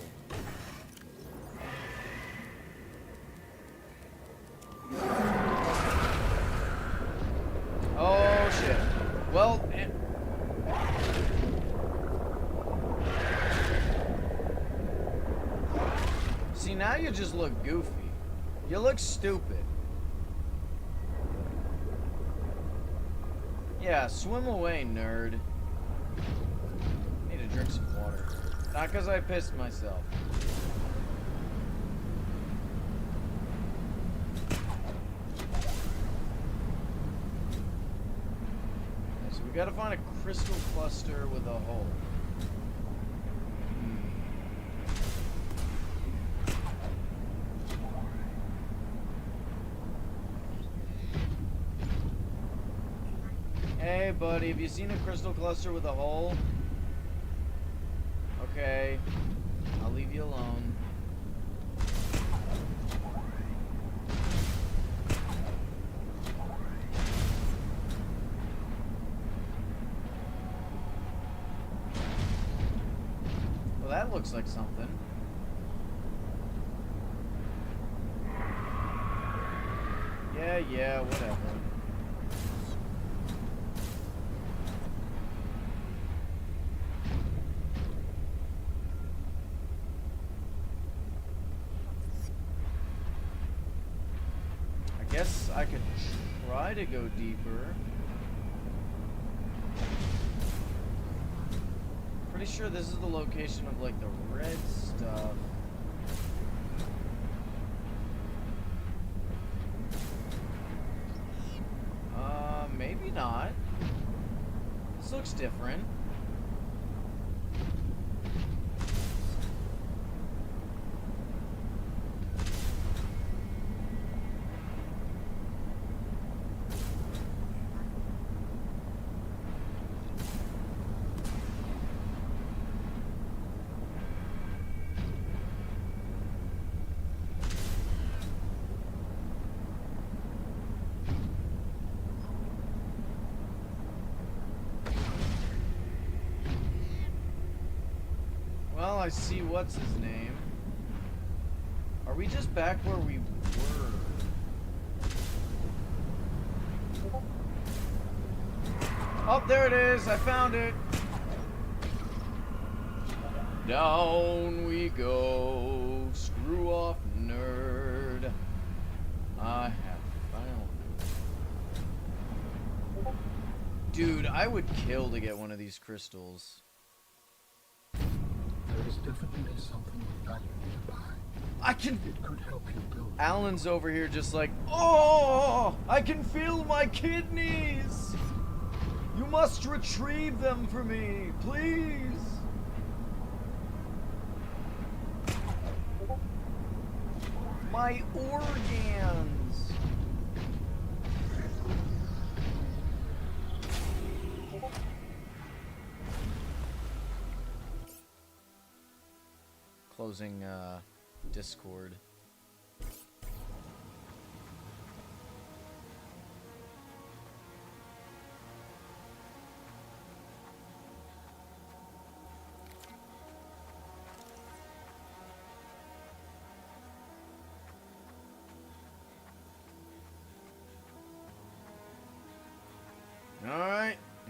Oh, shit. Well, see, now you just look goofy. You look stupid. Yeah, swim away, nerd. Need to drink some water. Not because I pissed myself. Okay, so we gotta find a crystal cluster with a hole. Hey, buddy, have you seen a crystal cluster with a hole? Okay, I'll leave you alone. Well, that looks like something. Yeah, whatever. Guess I could try to go deeper. Pretty sure this is the location of like the red stuff. Maybe not. This looks different. Well, I see what's his name. Are we just back where we were? Oh, there it is. I found it. Down we go. Screw off, nerd. I have found it. Dude, I would kill to get one of these crystals. There is definitely something of value nearby. I can... It could help you build. Alan's over here just like, oh, I can feel my kidneys. You must retrieve them for me, please. My organs. Closing Discord.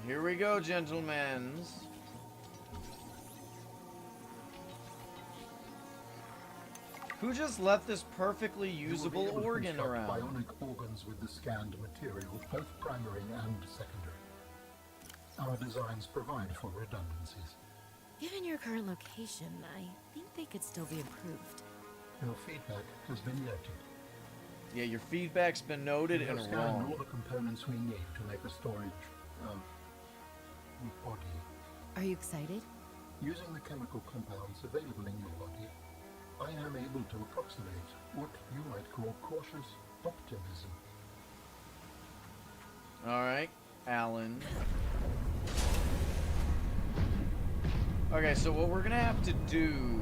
Here we go, gentlemen. Who just left this perfectly usable You will be able to organ construct around? bionic organs with the scanned material, both primary and secondary. Our designs provide for redundancies. Given your current location, I think they could still be improved. Your feedback has been noted. Yeah, your feedback's been noted We and have scanned all wrong. the components we need to make a storage body. Are you excited? Using the chemical compounds available in your body, I am able to approximate what you might call cautious optimism. Alright, Alan. Okay, so what we're gonna have to do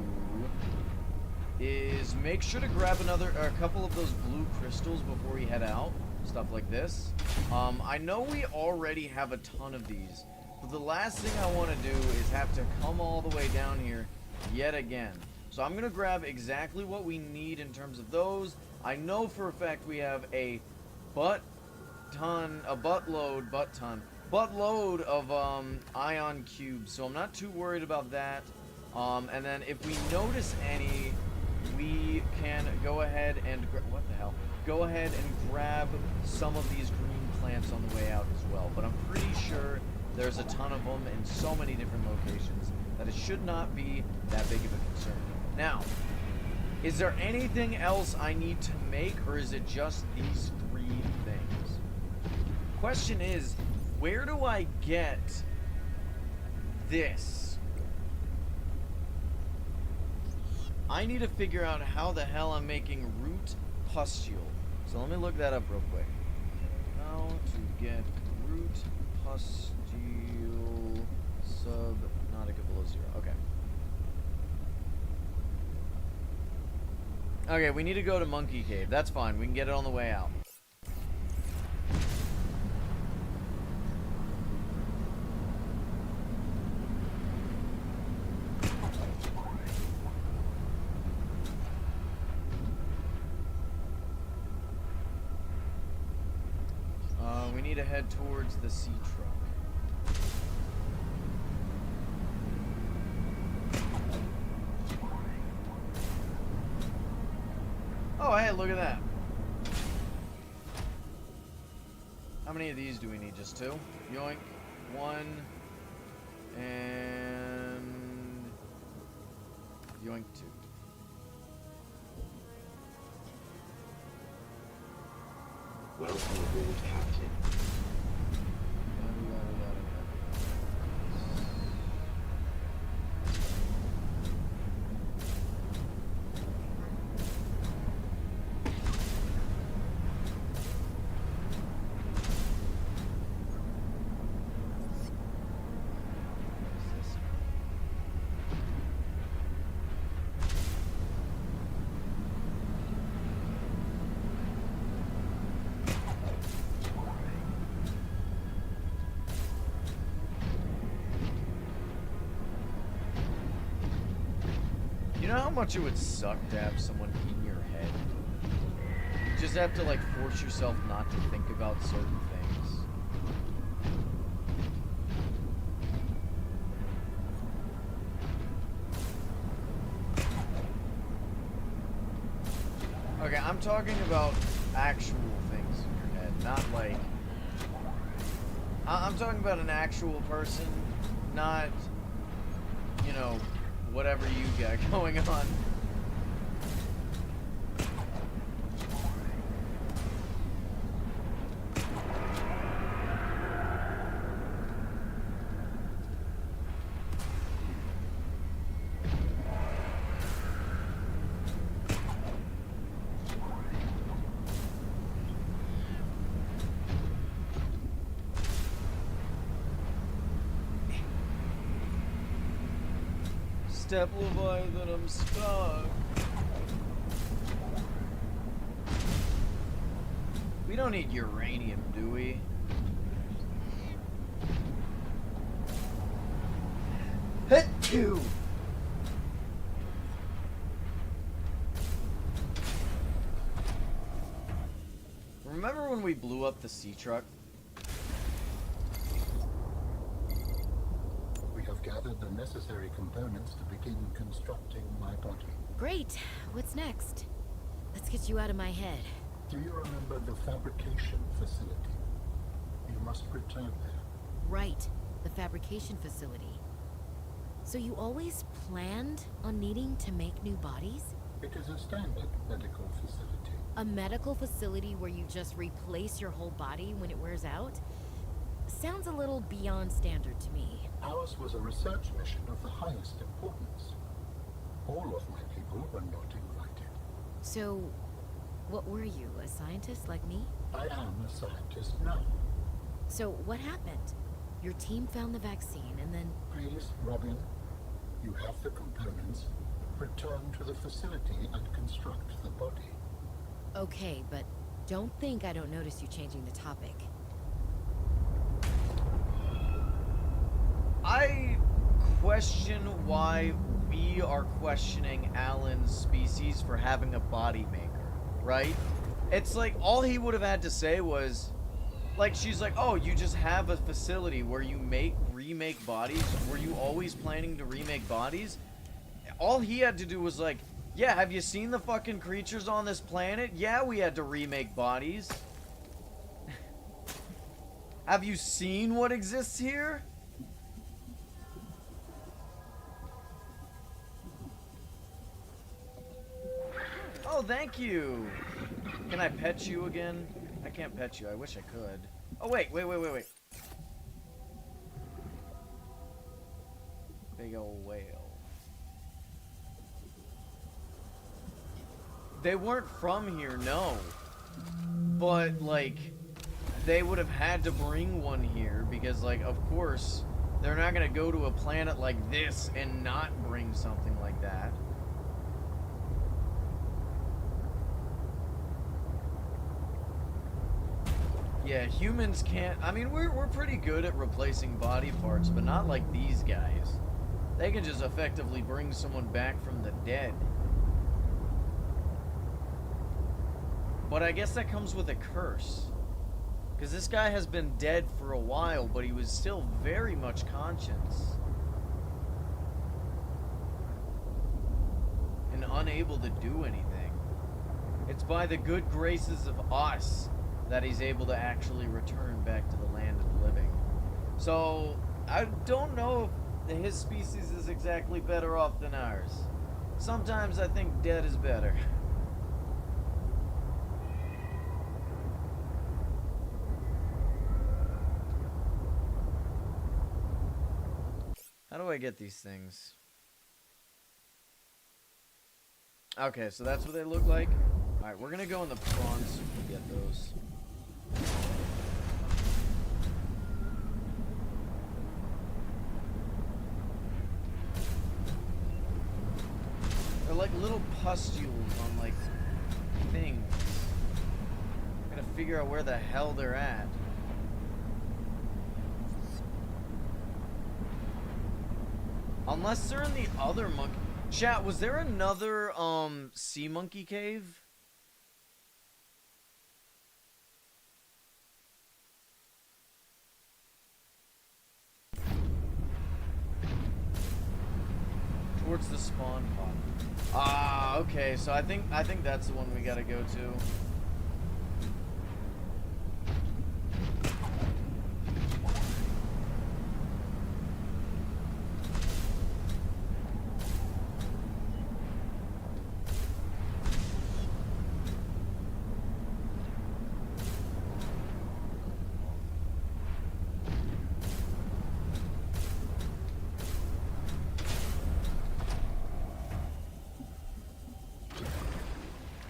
is make sure to grab a couple of those blue crystals before we head out. Stuff like this. I know we already have a ton of these, but the last thing I want to do is have to come all the way down here yet again. So I'm gonna grab exactly what we need in terms of those. I know for a fact we have a buttload of ion cubes, so I'm not too worried about that. And then if we notice any, we can go ahead and what the hell? Go ahead and grab some of these green plants on the way out as well. But I'm pretty sure there's a ton of them in so many different locations that it should not be that big of a concern. Now, is there anything else I need to make, or is it just these 3 things? Question is, where do I get this? I need to figure out how the hell I'm making root pustule. So let me look that up real quick. How to get root pustule Subnautica below 0. Okay. Okay, we need to go to Monkey Cave. That's fine. We can get it on the way out. We need to head towards the sea truck. Oh, hey, look at that. How many of these do we need? Just 2? Yoink. 1. And... yoink 2. Welcome aboard, Captain. You know how much it would suck to have someone in your head? You just have to, like, force yourself not to think about certain things. Okay, I'm talking about actual things in your head, not like... I'm talking about an actual person, not, you know, whatever you got going on. Step Leviathan, I'm stuck. We don't need uranium, do we? Hit 2! Remember when we blew up the sea truck? necessary components to begin constructing my body. Great. What's next? Let's get you out of my head. Do you remember the fabrication facility? You must return there. Right. The fabrication facility. So you always planned on needing to make new bodies? It is a standard medical facility. A medical facility where you just replace your whole body when it wears out? Sounds a little beyond standard to me. Ours was a research mission of the highest importance. All of my people were not invited. So, what were you, a scientist like me? I am a scientist now. So, what happened? Your team found the vaccine and then... Please, Robin, you have the components. Return to the facility and construct the body. Okay, but don't think I don't notice you changing the topic. I question why we are questioning Alan's species for having a body maker, right? It's like, all he would have had to say was, like, she's like, oh, you just have a facility where you remake bodies? Were you always planning to remake bodies? All he had to do was like, yeah, have you seen the fucking creatures on this planet? Yeah, we had to remake bodies. Have you seen what exists here? Oh, thank you. Can I pet you again? I can't pet you. I wish I could. Oh, wait. Big ol' whale. They weren't from here, no. But, like, they would have had to bring one here because, like, of course, they're not gonna go to a planet like this and not bring something like that. Yeah, humans can't... I mean, we're pretty good at replacing body parts, but not like these guys. They can just effectively bring someone back from the dead. But I guess that comes with a curse. Because this guy has been dead for a while, but he was still very much conscious. And unable to do anything. It's by the good graces of us that he's able to actually return back to the land of the living. So, I don't know if his species is exactly better off than ours. Sometimes I think dead is better. How do I get these things? Okay, so that's what they look like. Alright, we're gonna go in the prawn soup to get those. They're like little pustules on, like, things. I'm gonna figure out where the hell they're at. Unless they're in the other monkey... Chat, was there another, sea monkey cave? Towards the spawn pod. Ah, okay, so I think that's the one we gotta go to.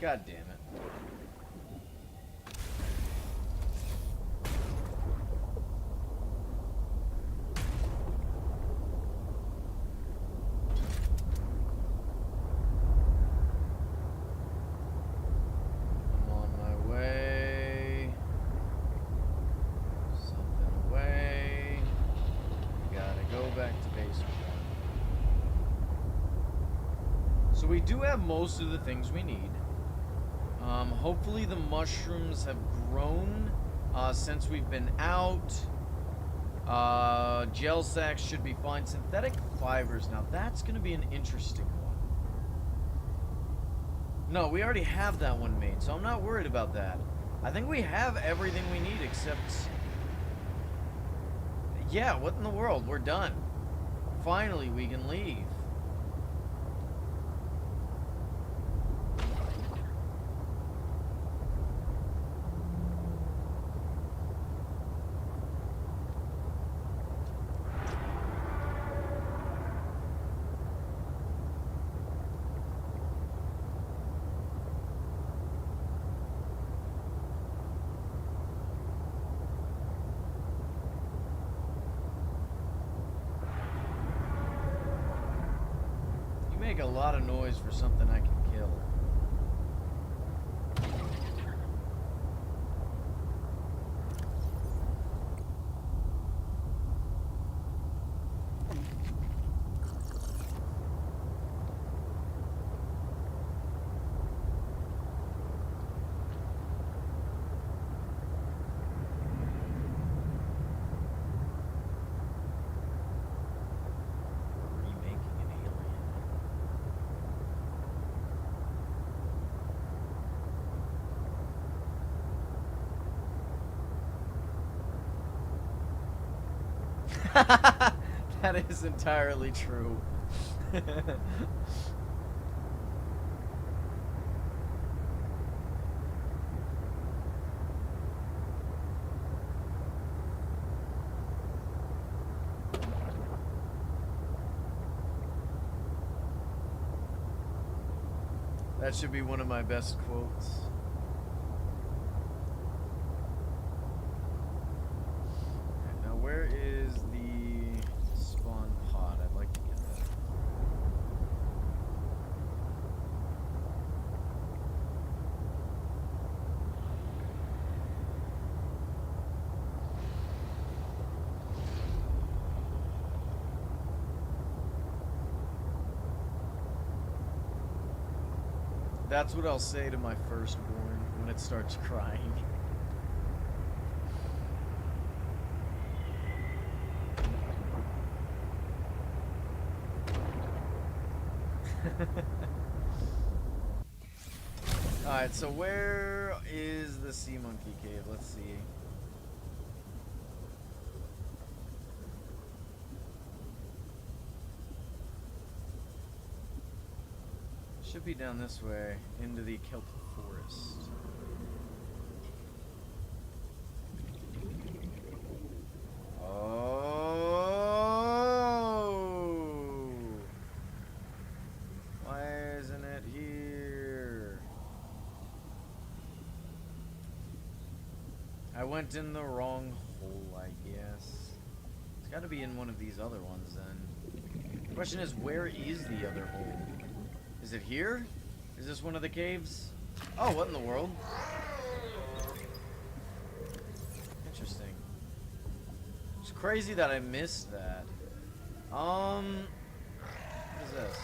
God damn it. I'm on my way. Something away. Gotta go back to base one. So we do have most of the things we need. Hopefully the mushrooms have grown since we've been out. Gel sacks should be fine. Synthetic fibers. Now that's going to be an interesting one. No, we already have that one made, so I'm not worried about that. I think we have everything we need except... Yeah, what in the world? We're done. Finally, we can leave. Make a lot of noise for something I can kill. That is entirely true. That should be one of my best quotes. Now, where is the spawn pod? I'd like to get that. That's what I'll say to my firstborn when it starts crying. Alright, so where is the sea monkey cave? Let's see. Should be down this way, into the kelp forest. Oh! Why isn't it here? I went in the wrong hole, I guess. It's gotta be in one of these other ones, then. The question is, where is the other hole? Is it here? Is this one of the caves? Oh, what in the world? Interesting. It's crazy that I missed that. What is this?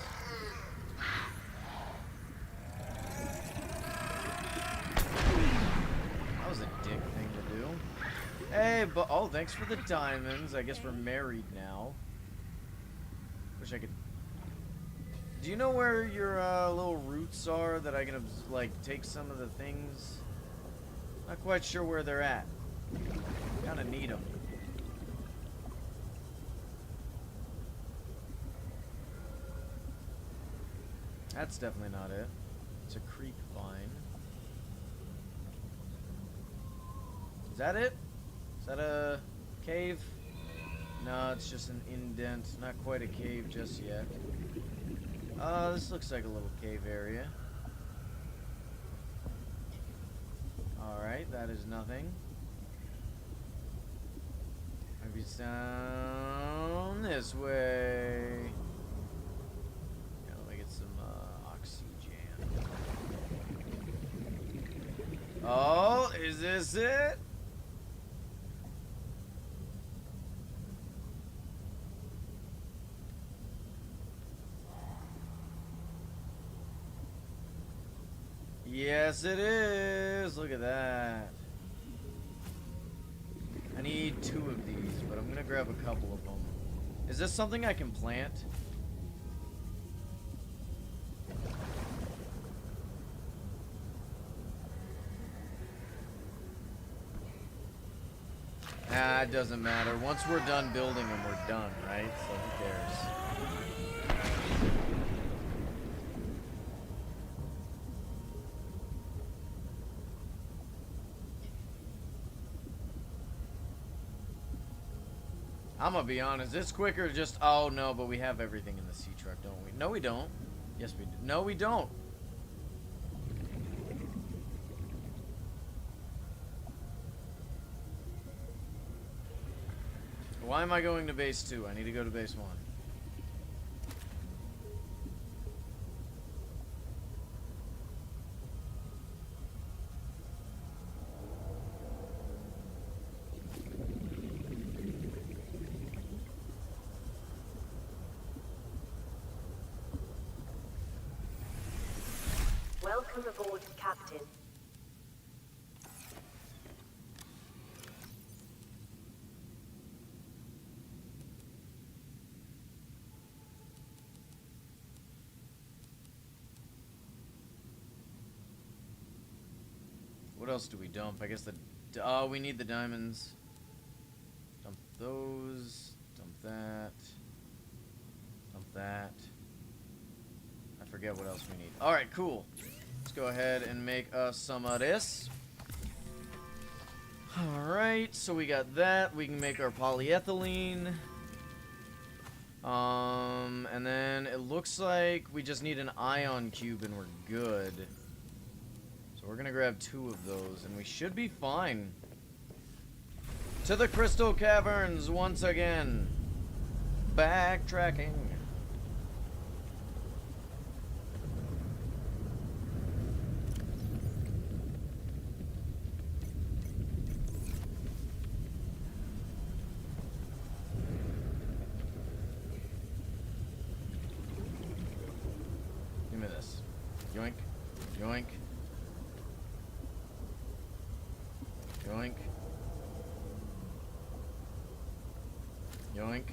That was a dick thing to do. Hey, but oh, thanks for the diamonds. I guess we're married now. Wish I could. Do you know where your little roots are that I can, like, take some of the things? Not quite sure where they're at. Kinda need them. That's definitely not it. It's a creek vine. Is that it? Is that a cave? No, it's just an indent. Not quite a cave just yet. This looks like a little cave area. Alright, that is nothing. Maybe it's down this way. Yeah, let me get some oxygen. Oh, is this it? Yes, it is. Look at that. I need 2 of these, but I'm gonna grab a couple of them. Is this something I can plant? Ah, it doesn't matter. Once we're done building them, we're done, right? So who cares? I'm gonna be honest, it's quicker just, oh no, but we have everything in the sea truck, don't we? No, we don't. Yes, we do. No, we don't. Why am I going to base 2? I need to go to base 1. Welcome aboard, Captain. What else do we dump? I guess we need the diamonds. Dump those. Dump that. Dump that. I forget what else we need. Alright, cool. Let's go ahead and make us some of this. Alright, so we got that. We can make our polyethylene. And then it looks like we just need an ion cube and we're good. So we're gonna grab 2 of those and we should be fine. To the crystal caverns once again. Backtracking. Give me this. Yoink. Yoink. Yoink. Yoink.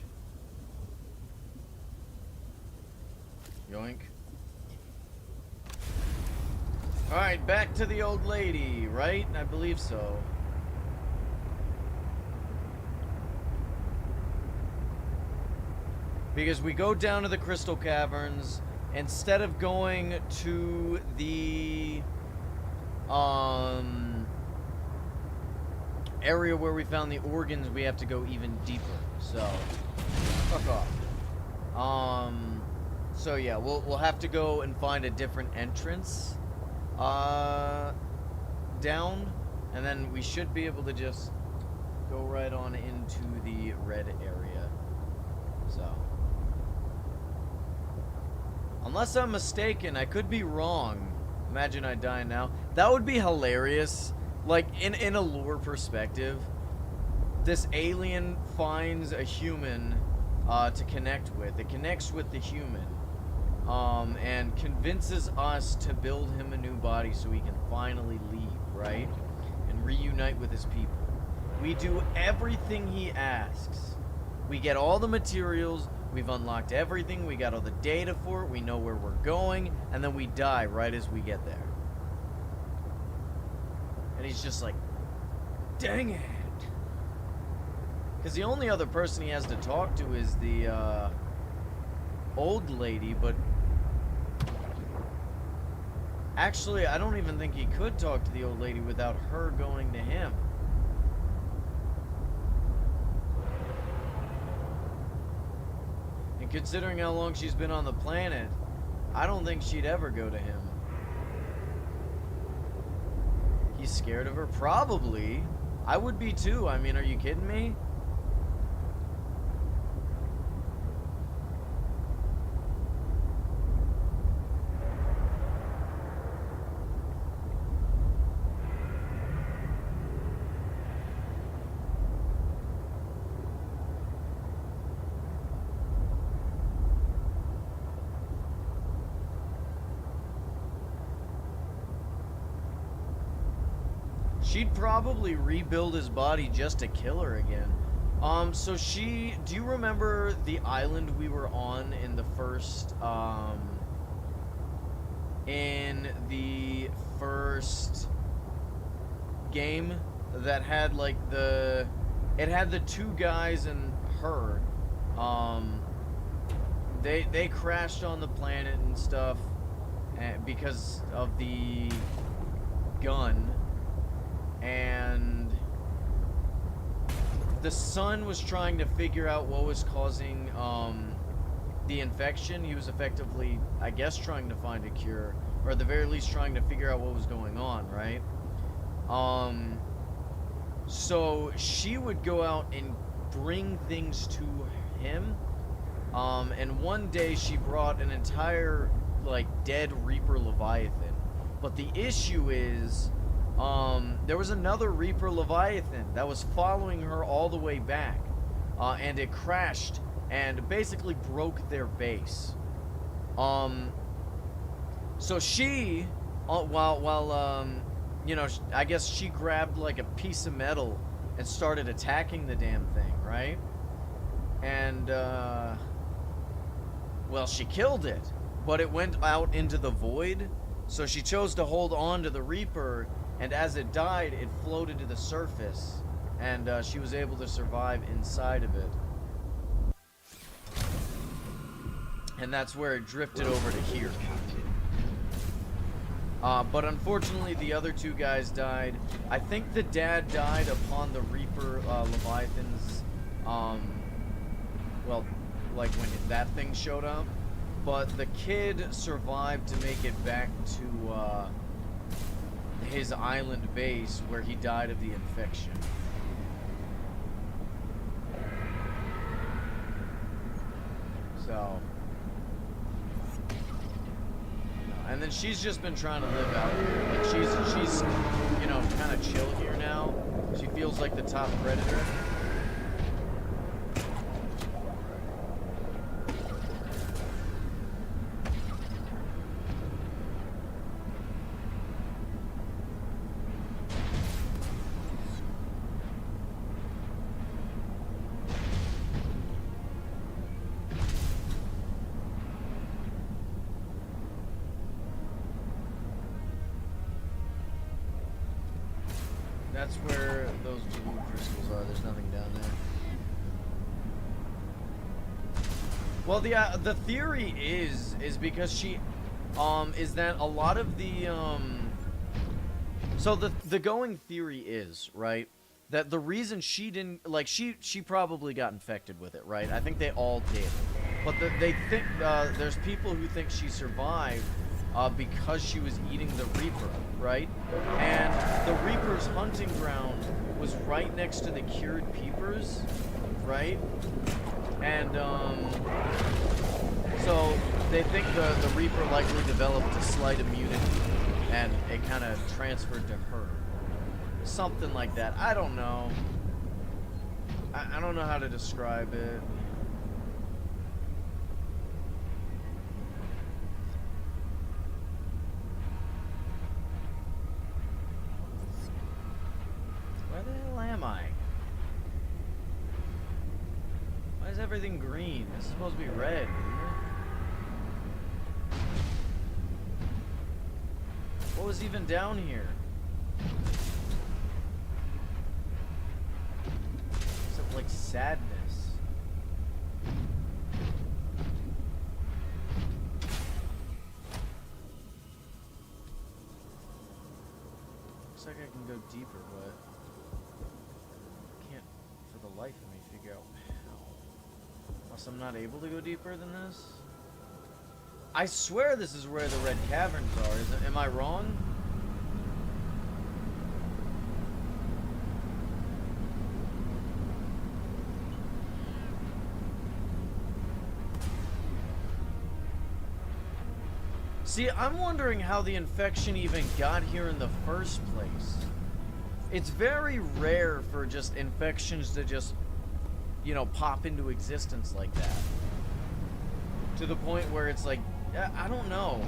Yoink. Alright, back to the old lady, right? I believe so. Because we go down to the crystal caverns, instead of going to the area where we found the organs, we have to go even deeper. So fuck off. So yeah, we'll have to go and find a different entrance down, and then we should be able to just go right on into the red area. So unless I'm mistaken, I could be wrong. Imagine I die now. That would be hilarious. Like, in a lore perspective, this alien finds a human to connect with. It connects with the human and convinces us to build him a new body so he can finally leave, right? And reunite with his people. We do everything he asks. We get all the materials. We've unlocked everything. We got all the data for it. We know where we're going. And then we die right as we get there. And he's just like, dang it. Because the only other person he has to talk to is the old lady, but actually, I don't even think he could talk to the old lady without her going to him. And considering how long she's been on the planet, I don't think she'd ever go to him. He's scared of her? Probably. I would be too. I mean, are you kidding me? She'd probably rebuild his body just to kill her again. So do you remember the island we were on in the first, game that had, like, it had the two guys and her, they crashed on the planet and stuff, because of the gun, and the son was trying to figure out what was causing the infection. He was effectively, I guess, trying to find a cure, or at the very least trying to figure out what was going on, right? So she would go out and bring things to him, and one day she brought an entire, like, dead Reaper Leviathan. But the issue is, there was another Reaper Leviathan that was following her all the way back, and it crashed and basically broke their base. So she, you know, I guess she grabbed, like, a piece of metal and started attacking the damn thing, right? And, well, she killed it, but it went out into the void, so she chose to hold on to the Reaper, and as it died, it floated to the surface, and she was able to survive inside of it. And that's where it drifted over to here. But unfortunately, the other two guys died. I think the dad died upon the Reaper Leviathans, well, like when that thing showed up. But the kid survived to make it back to his island base, where he died of the infection. So... and then she's just been trying to live out here. Like, she's, you know, kind of chill here now. She feels like the top predator. That's where those blue crystals are. There's nothing down there. Well, the theory is because she, is that a lot of the, so the going theory is, right, that the reason she didn't, like, she probably got infected with it, right? I think they all did. But they think, there's people who think she survived because she was eating the Reaper, right? And the Reaper's hunting ground was right next to the cured peepers, right? And, so they think the Reaper likely developed a slight immunity, and it kind of transferred to her. Something like that. I don't know. I don't know how to describe it. Where the hell am I? Why is everything green? This is supposed to be red, isn't it? What was even down here? Except, like, sadness. Looks like I can go deeper, but I can't for the life of me figure out how. Unless I'm not able to go deeper than this? I swear this is where the red caverns are. Am I wrong? See, I'm wondering how the infection even got here in the first place. It's very rare for just infections to just, you know, pop into existence like that. To the point where it's like, I don't know.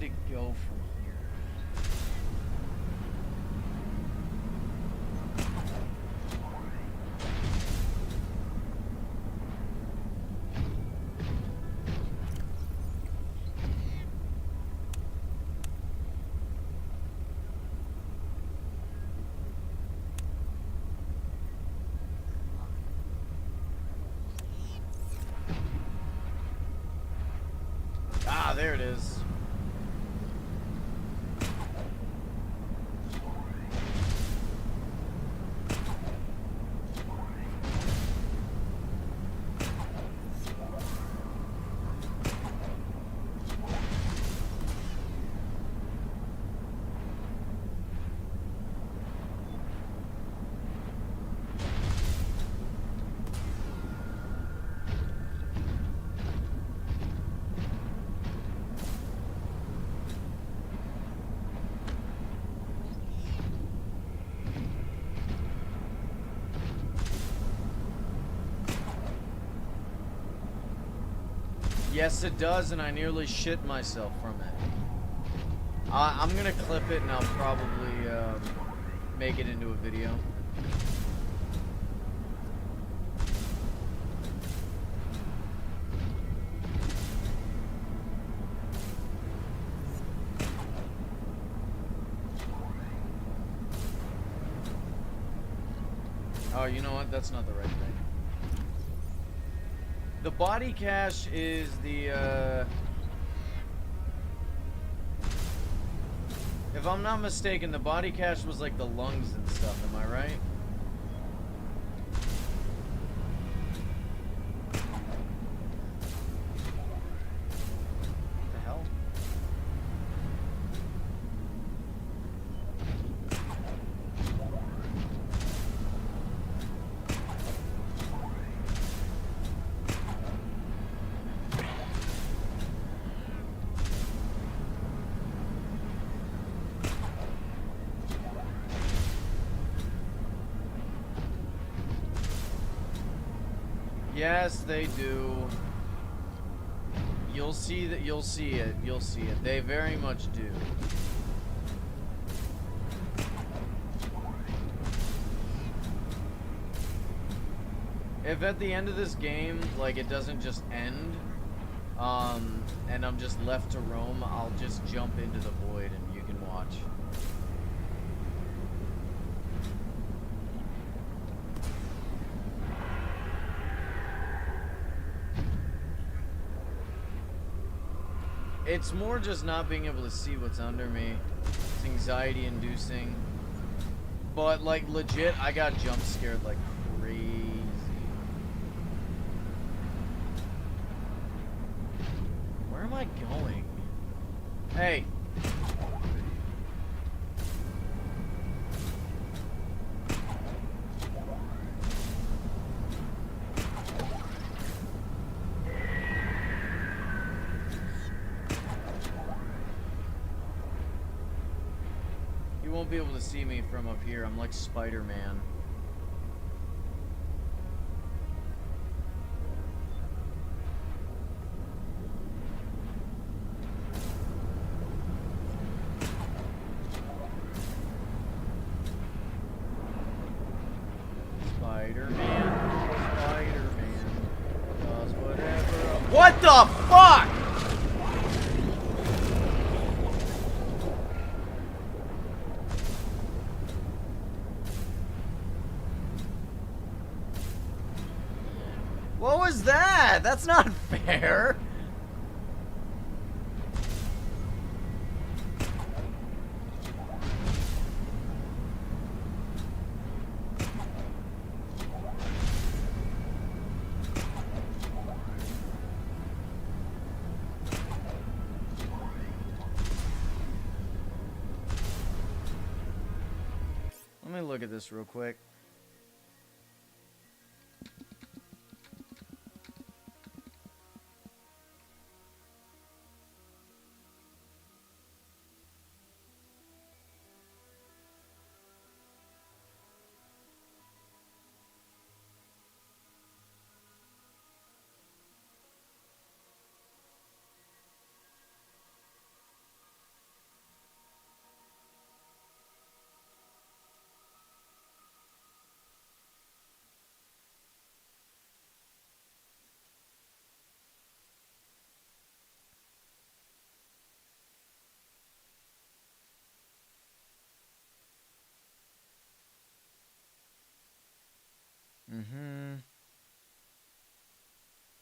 to go from here? Ah, there it is. Yes, it does, and I nearly shit myself from it. I'm gonna clip it, and I'll probably make it into a video. Oh, you know what? That's not the right thing. The body cache is the, if I'm not mistaken, the body cache was like the lungs and stuff, am I right? What the hell? Yes, they do. You'll see that. You'll see it. You'll see it. They very much do. If at the end of this game, like, it doesn't just end, and I'm just left to roam, I'll just jump into the void and you can watch. It's more just not being able to see what's under me. It's anxiety inducing. But, like, legit, I got jump scared like crazy. Where am I going? Hey. You won't be able to see me from up here. I'm like Spider-Man. Spider-Man. Spider-Man. Does whatever. What the fuck? What was that? That's not fair. Let me look at this real quick.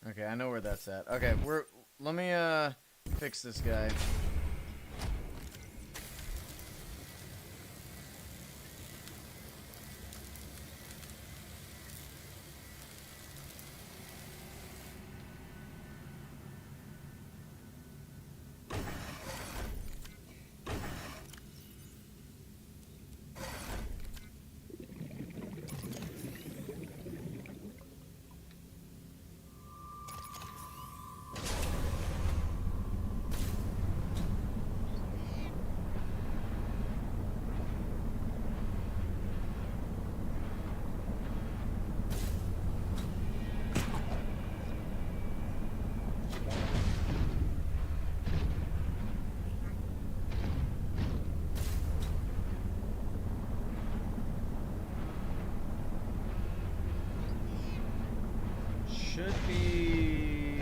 Okay, I know where that's at. Okay, let me fix this guy. Should be...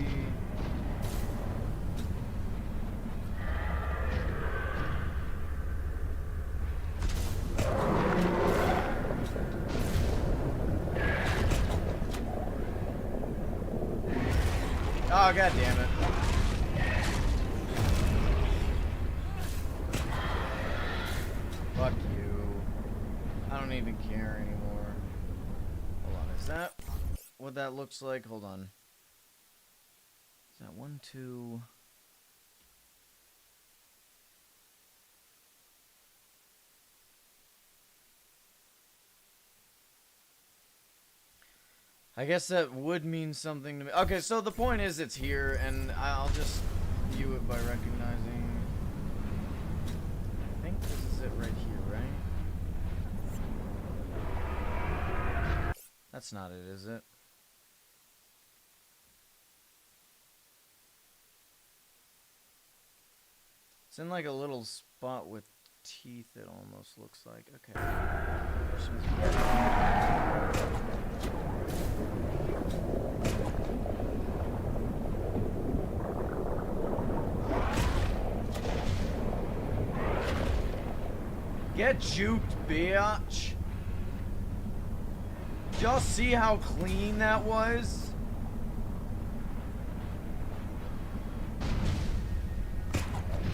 Oh, god damn it. Fuck you. I don't even care anymore. Hold on, is that what that looks like? Hold on. Is that 1, 2... I guess that would mean something to me. Okay, so the point is it's here, and I'll just view it by recognizing... I think this is it right here, right? That's not it, is it? It's in like a little spot with teeth, it almost looks like. Okay. Get juked, bitch. Did y'all see how clean that was?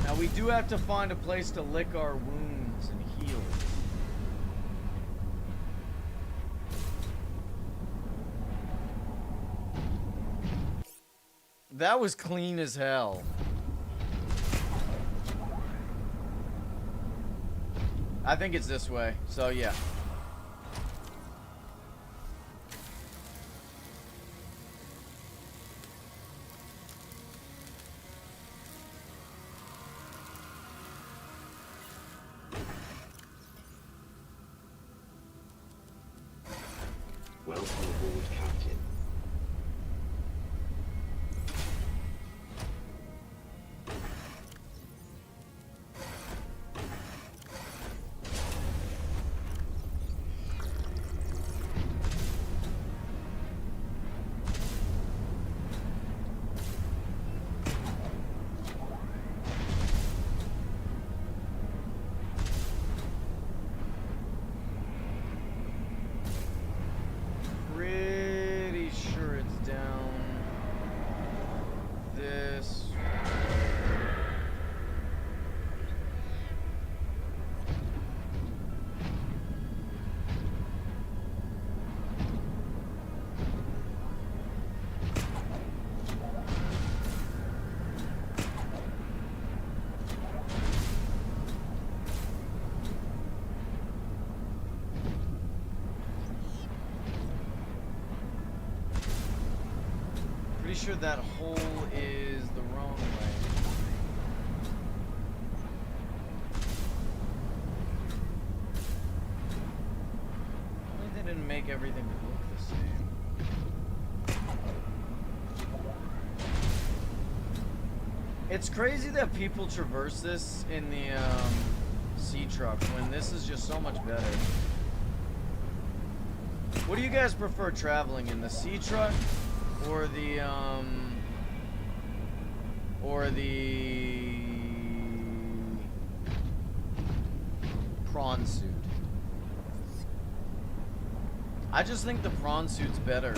Now we do have to find a place to lick our wounds and heal. That was clean as hell. I think it's this way, so yeah. Welcome aboard, Captain. Pretty sure it's down this. Pretty sure that hole is the wrong way. Why they didn't make everything look the same? It's crazy that people traverse this in the sea truck when this is just so much better. What do you guys prefer traveling in, the sea truck or the prawn suit? I just think the prawn suit's better.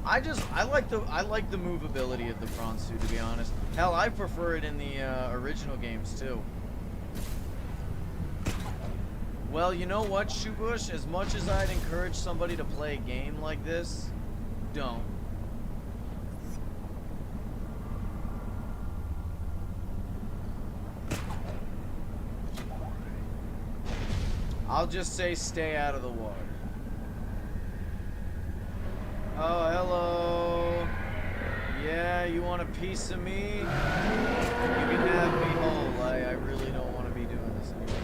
I like the movability of the prawn suit, to be honest. Hell, I prefer it in the original games too. Well, you know what, Shoebush? As much as I'd encourage somebody to play a game like this, don't. I'll just say stay out of the water. Oh, hello. Yeah, you want a piece of me? You can have me whole. I really don't want to be doing this anymore.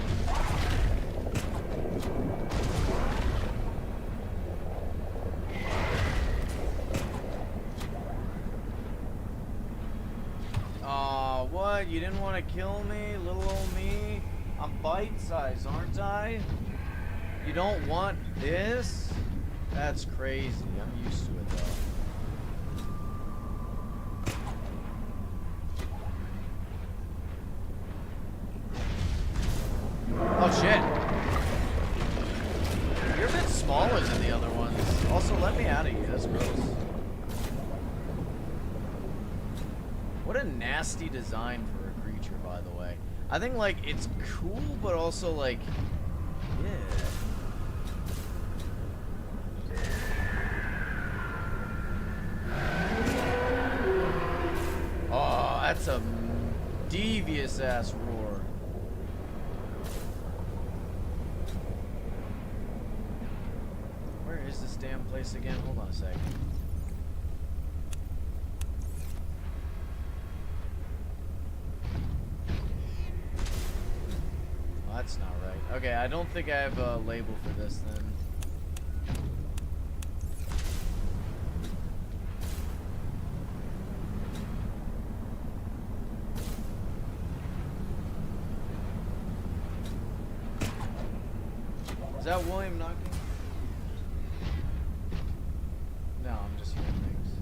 Aw, what? You didn't want to kill me? Little old me? I'm bite-sized, aren't I? You don't want this? That's crazy. I'm used to it, though. Oh, shit. You're a bit smaller than the other ones. Also, let me out of here. That's gross. What a nasty design for a creature, by the way. I think, like, it's cool, but also, like, yeah. Oh, that's a devious-ass roar. Where is this damn place again? Hold on a second. Oh, that's not right. Okay, I don't think I have a label for this then. Is that William knocking? No, I'm just hearing things.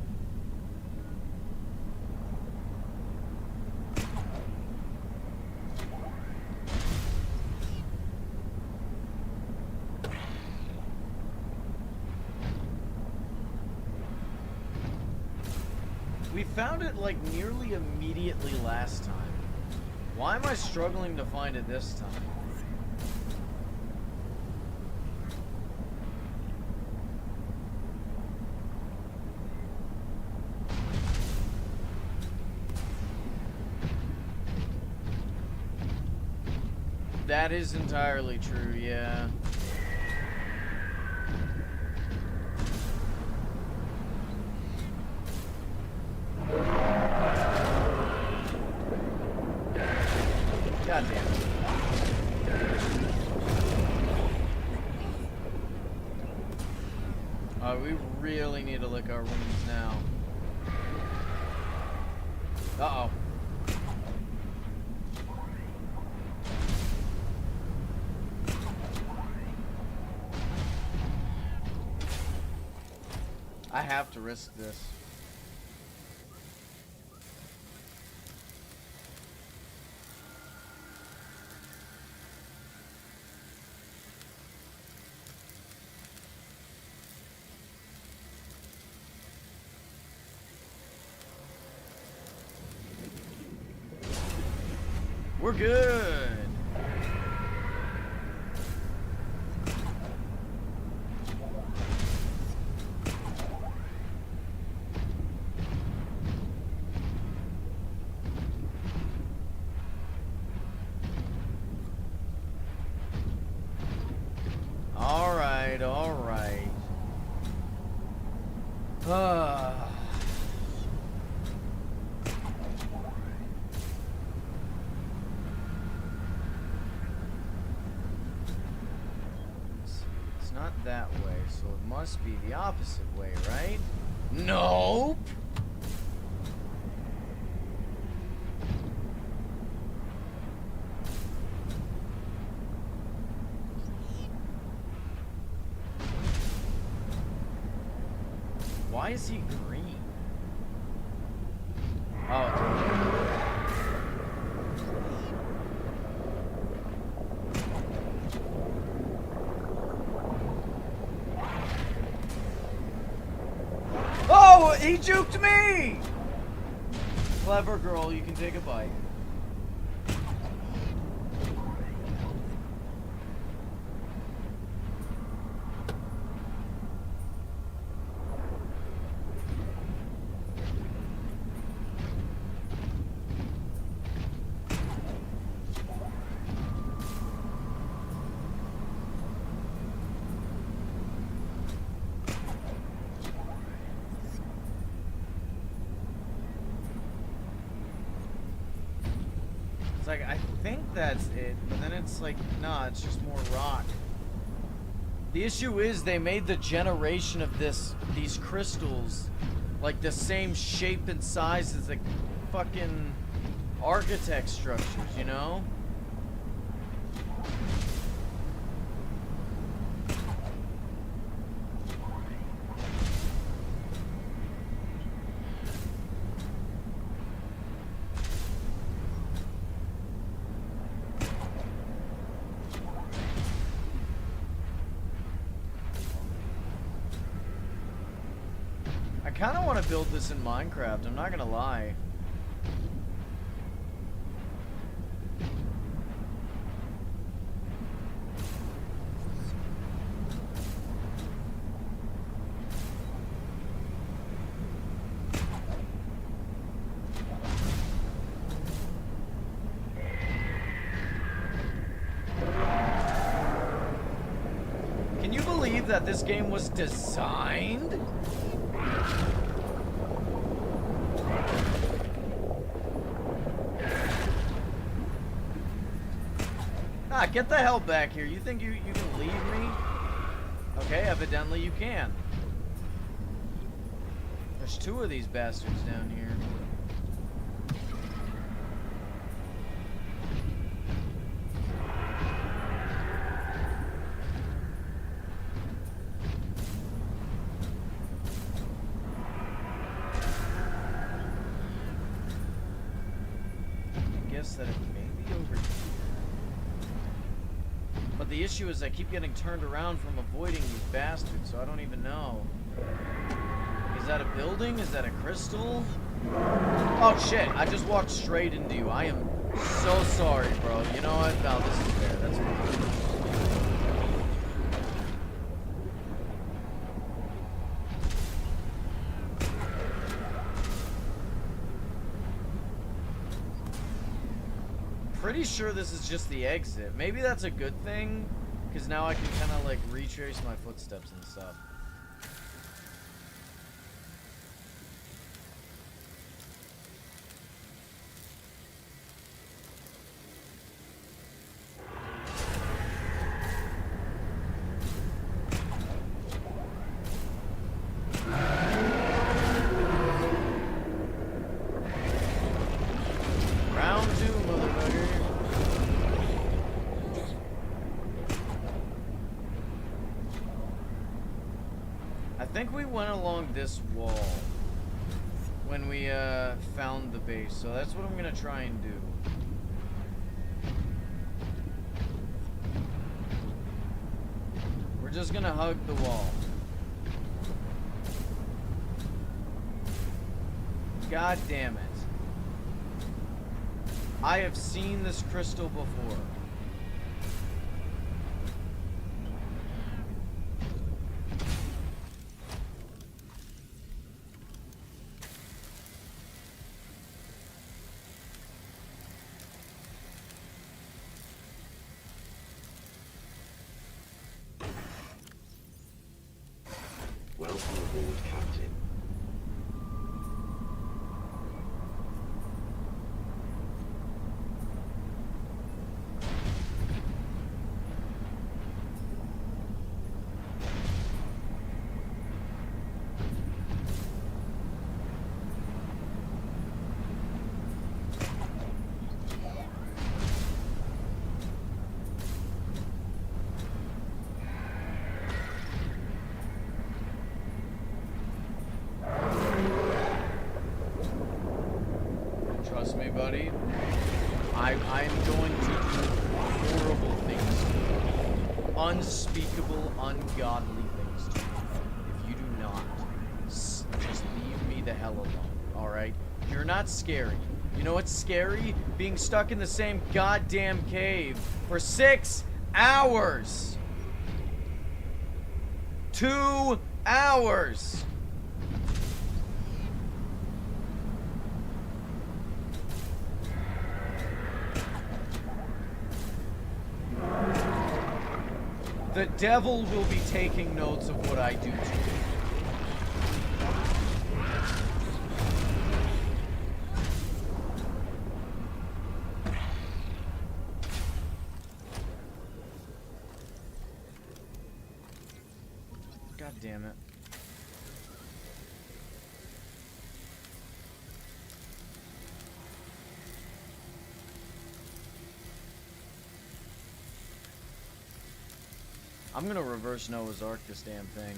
We found it like nearly immediately last time. Why am I struggling to find it this time? That is entirely true, yeah. God damn it. We really need to lick our wounds now. Uh-oh. I have to risk this. We're good. All right, all right. It's not that way, so it must be the opposite way, right? Nope. Why is he green? Oh, it's oh Oh, he juked me! Clever girl, you can take a bite. Like, I think that's it, but then it's like, nah, it's just more rock. The issue is they made the generation of these crystals like the same shape and size as the fucking architect structures, you know? I kind of want to build this in Minecraft, I'm not gonna lie. Can you believe that this game was designed? Ah, get the hell back here. You think you can leave me? Okay, evidently you can. There's two of these bastards down here. I guess that it may be over here. But the issue is I keep getting turned around from avoiding these bastards, so I don't even know. Is that a building? Is that a crystal? Oh shit, I just walked straight into you. I am so sorry, bro. You know what? No, this is fair. That's fine. Pretty sure this is just the exit. Maybe that's a good thing, because now I can kind of like retrace my footsteps and stuff. Round two, motherfucker. I think we went along this wall when we found the base, so that's what I'm gonna try and do. We're just gonna hug the wall. God damn it. I have seen this crystal before. Welcome aboard, Captain. Trust me, buddy. I'm going to do horrible things to you. Unspeakable, ungodly things to you. If you do not just leave hell alone, alright? You're not scary. You know what's scary? Being stuck in the same goddamn cave for 6 hours! 2 hours! The devil will be taking notes of what I do to you. God damn it. I'm gonna reverse Noah's Ark this damn thing.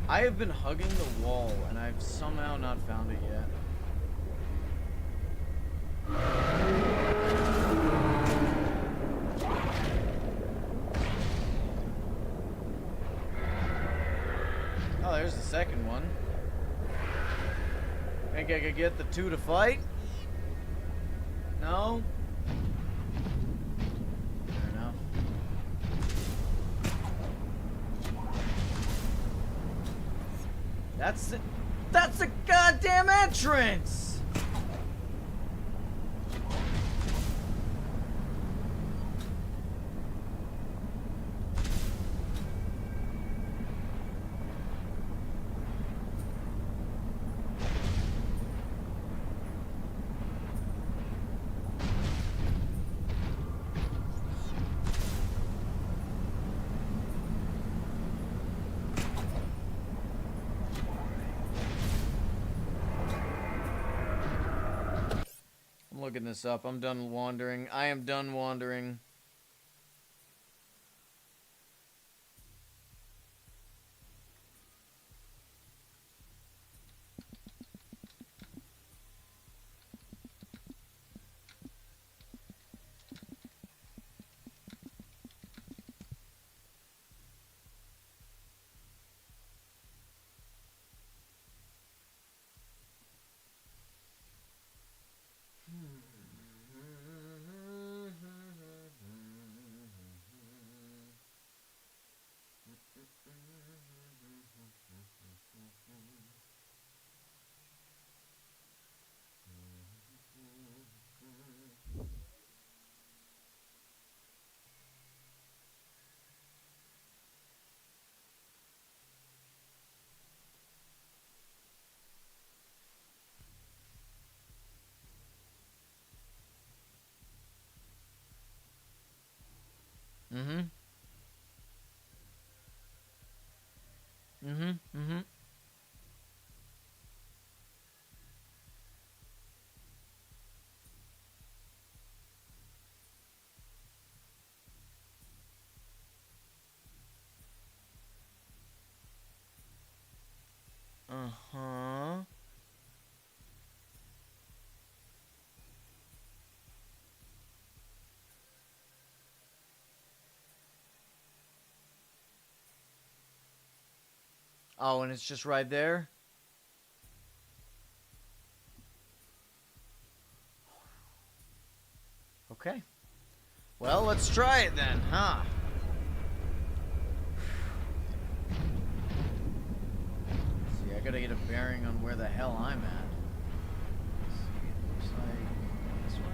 I have been hugging the wall, and I've somehow not found it yet. Oh, there's the second one. Think I could get the two to fight? No? Fair enough. That's the goddamn entrance! I'm looking this up. I'm done wandering. I am done wandering. Mm-hmm. Mm-hmm. Mm-hmm. Uh-huh. Oh, and it's just right there? Okay. Well, let's try it then, huh? See, I gotta get a bearing on where the hell I'm at. Let's see, it looks like this way.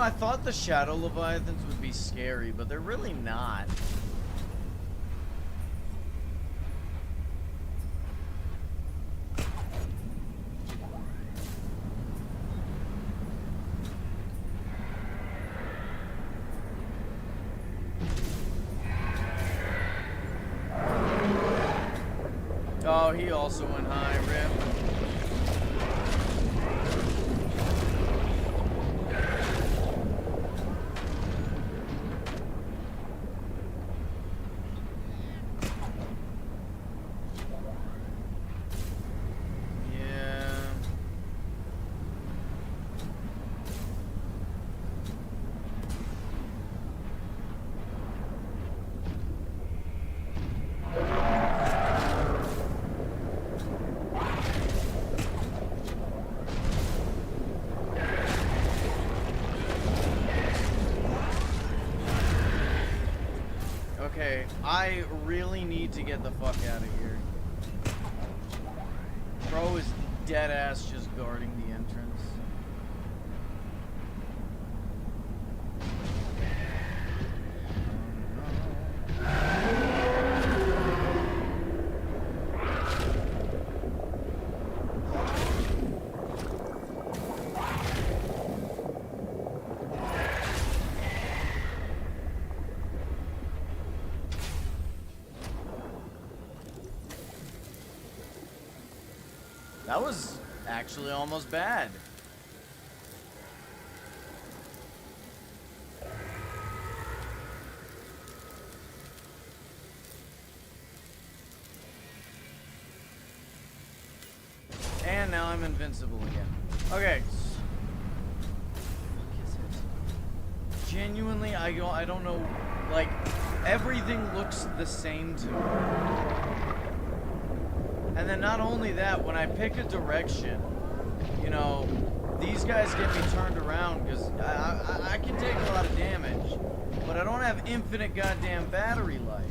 know, I thought the Shadow Leviathans would be scary, but they're really not. Oh, he also went high, Rip. Yeah. Okay, I really need to get the fuck out of here. Bro is dead ass just guarding the entrance. That was actually almost bad. And now I'm invincible again. Okay. Fuck is it? Genuinely, I don't know. Like, everything looks the same to me. And then not only that, when I pick a direction, you know, these guys get me turned around because I can take a lot of damage, but I don't have infinite goddamn battery life.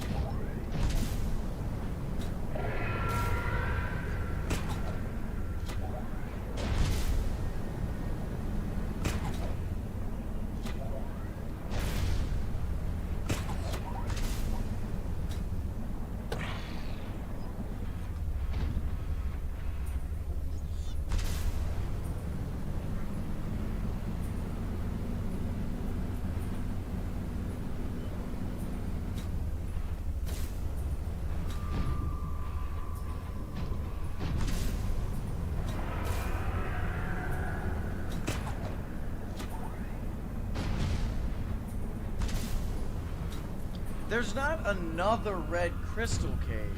There's not another red crystal cave.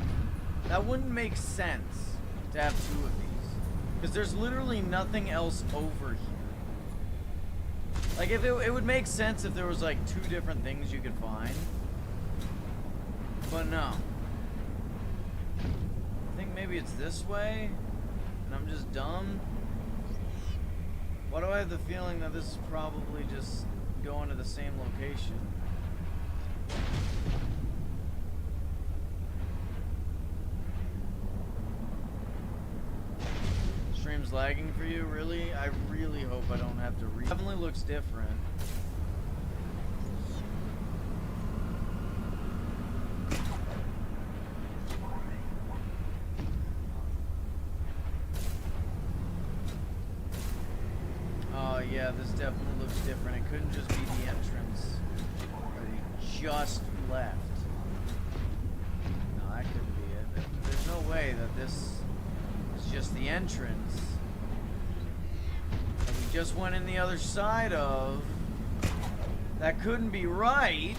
That wouldn't make sense to have two of these. Because there's literally nothing else over here. Like, if it would make sense if there was, like, two different things you could find. But no. I think maybe it's this way, and I'm just dumb. Why do I have the feeling that this is probably just going to the same location? Stream's lagging for you, really? I really hope I don't have to definitely looks different. Oh yeah, this definitely looks different. It couldn't just be the entrance that we just left. No, that couldn't be it. There's no way that this is just the entrance that we just went in the other side of. That couldn't be right.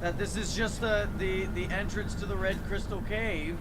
That this is just the entrance to the Red Crystal Cave.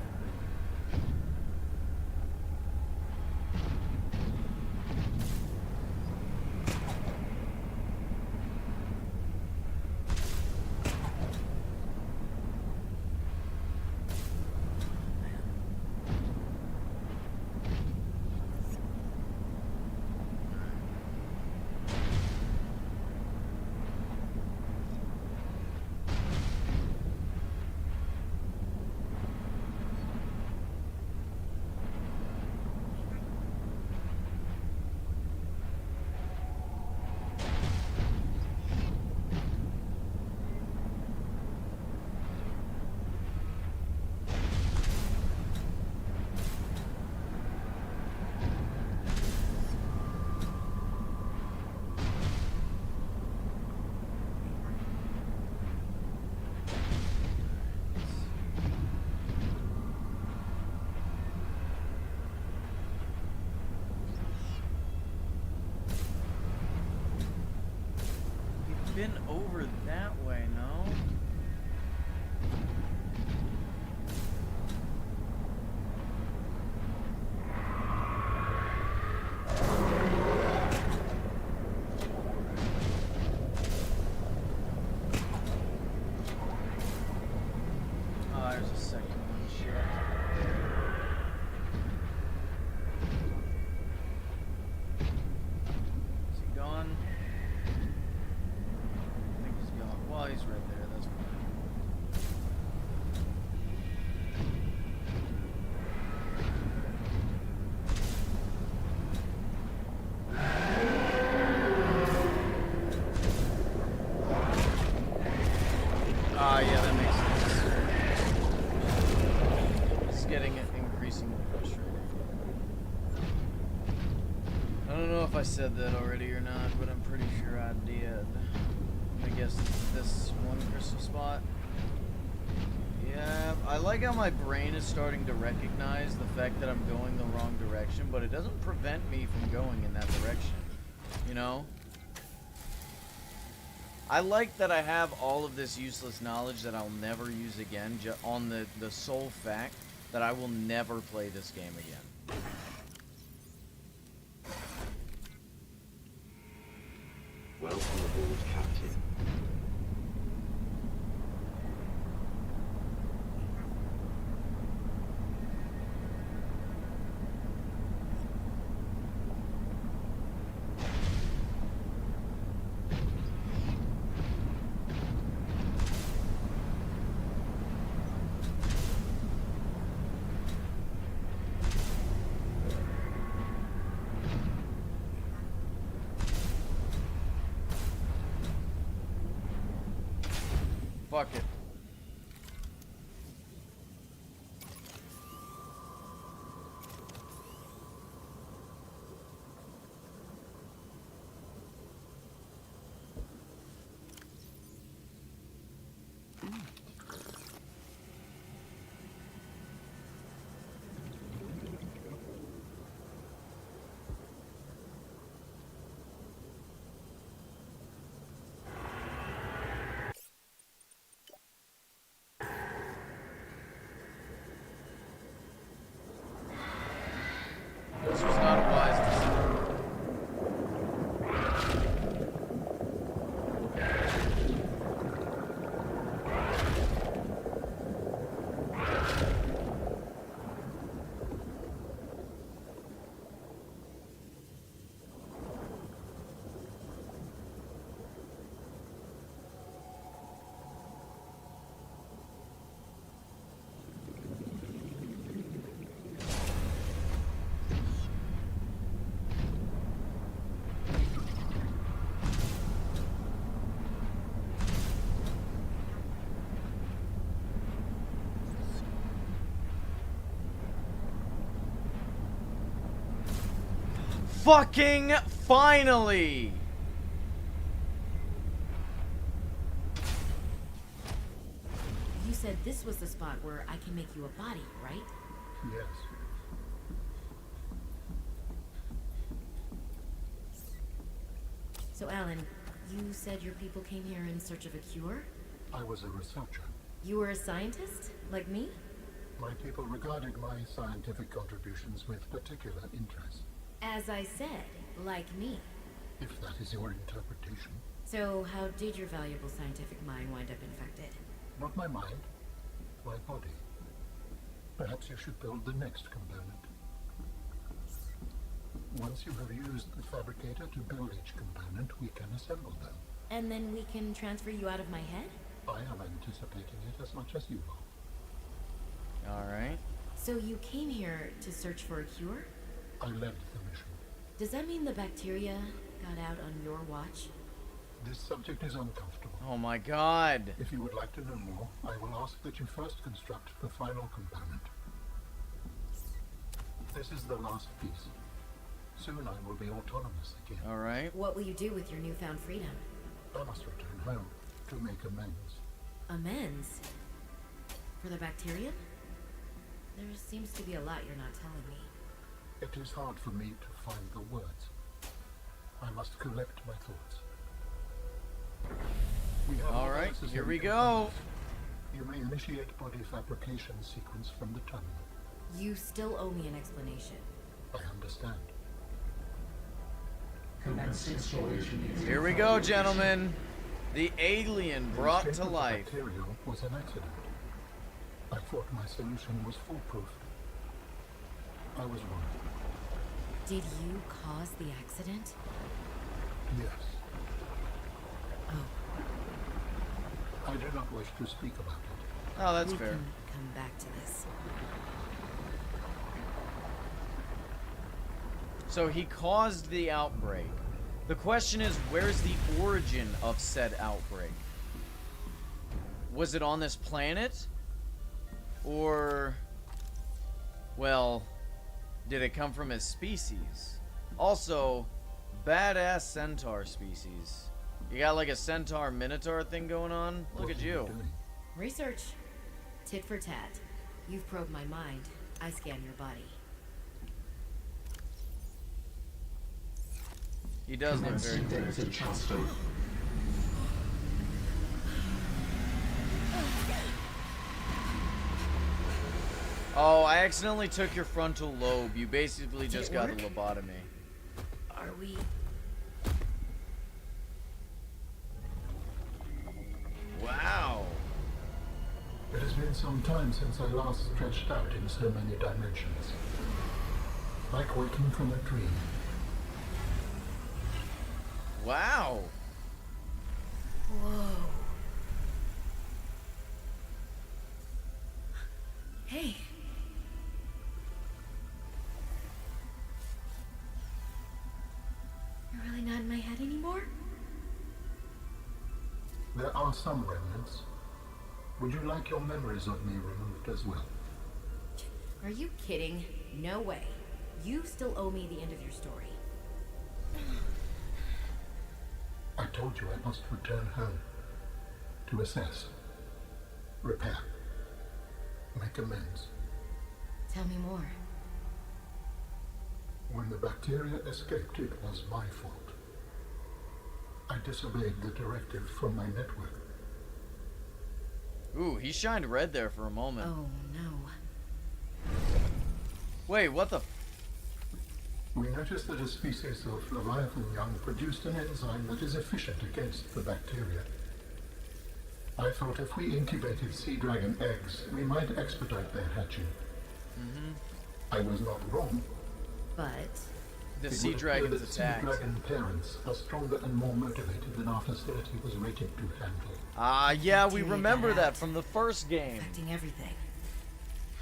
been over that way, no? Oh, there's a second one. Shit. Is he gone? I think he's gone. Well, he's right there. That's fine. Ah, yeah, that makes sense. It's getting increasingly frustrating. I don't know if I said that already or not, but I'm pretty sure I did. I guess this one crystal spot. Yeah, I like how my brain is starting to recognize the fact that I'm going the wrong direction, but it doesn't prevent me from going in that direction. You know? I like that I have all of this useless knowledge that I'll never use again, on the sole fact that I will never play this game again. Welcome aboard, Captain. Fuck it. This was not a wise decision. Fucking finally! You said this was the spot where I can make you a body, right? Yes. So, Alan, you said your people came here in search of a cure? I was a researcher. You were a scientist? Like me? My people regarded my scientific contributions with particular interest. As I said, like me. If that is your interpretation. So, how did your valuable scientific mind wind up infected? Not my mind, my body. Perhaps you should build the next component. Once you have used the fabricator to build each component, we can assemble them. And then we can transfer you out of my head? I am anticipating it as much as you are. Alright. So you came here to search for a cure? I led the mission. Does that mean the bacteria got out on your watch? This subject is uncomfortable. Oh my god. If you would like to know more, I will ask that you first construct the final component. This is the last piece. Soon I will be autonomous again. Alright. What will you do with your newfound freedom? I must return home to make amends. Amends? For the bacterium? There seems to be a lot you're not telling me. It is hard for me to find the words. I must collect my thoughts. We have All the right, necessary here we go. components. You may initiate body fabrication sequence from the terminal. You still owe me an explanation. I understand. Here we go, gentlemen. The alien brought The escape to of the life. bacteria was an accident. I thought my solution was foolproof. I was wrong. Did you cause the accident? Yes. Oh, I do not wish to speak about it. Oh, that's we fair. can come back to this. So he caused the outbreak. The question is, where's the origin of said outbreak? Was it on this planet? Or, well, did it come from his species? Also, badass centaur species. You got like a centaur minotaur thing going on? Look What at are you. doing? Research. Tit for tat. You've probed my mind. I scan your body. He does look very cool. Oh, I accidentally took your frontal lobe. You basically just got a lobotomy. Are we... Wow. It has been some time since I last stretched out in so many dimensions. Like waking from a dream. Wow. Whoa. Hey. You're really not in my head anymore? There are some remnants. Would you like your memories of me removed as well? Are you kidding? No way. You still owe me the end of your story. I told you I must return home. To assess. Repair. Make amends. Tell me more. When the bacteria escaped, it was my fault. I disobeyed the directive from my network. Ooh, he shined red there for a moment. Oh no. Wait, what the? We noticed that a species of Leviathan young produced an enzyme that is efficient against the bacteria. I thought if we incubated sea dragon eggs, we might expedite their hatching. I was not wrong. But... The It sea would appear dragon's that sea attacked. dragon parents are stronger and more motivated than our facility was rated to handle. Ah, yeah, we Bacteria remember got that out. from the first game. affecting everything.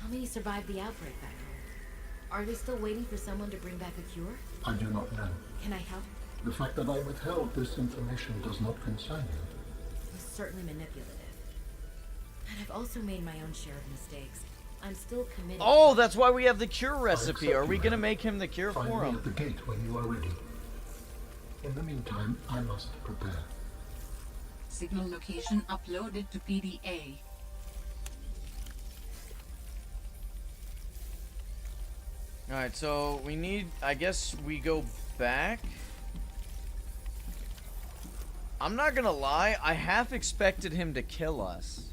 How many survived the outbreak back home? Are they still waiting for someone to bring back a cure? I do not know. Can I help? The fact that I withheld this information does not concern you. It was certainly manipulative. And I've also made my own share of mistakes. I'm still committed. Oh, that's why we have the cure recipe. accept Are we you, gonna Aaron. make him the cure Find for me him? at the gate when you are ready. In the meantime, I must prepare. Signal location uploaded to PDA. Alright, so we need, I guess we go back. I'm not gonna lie, I half expected him to kill us.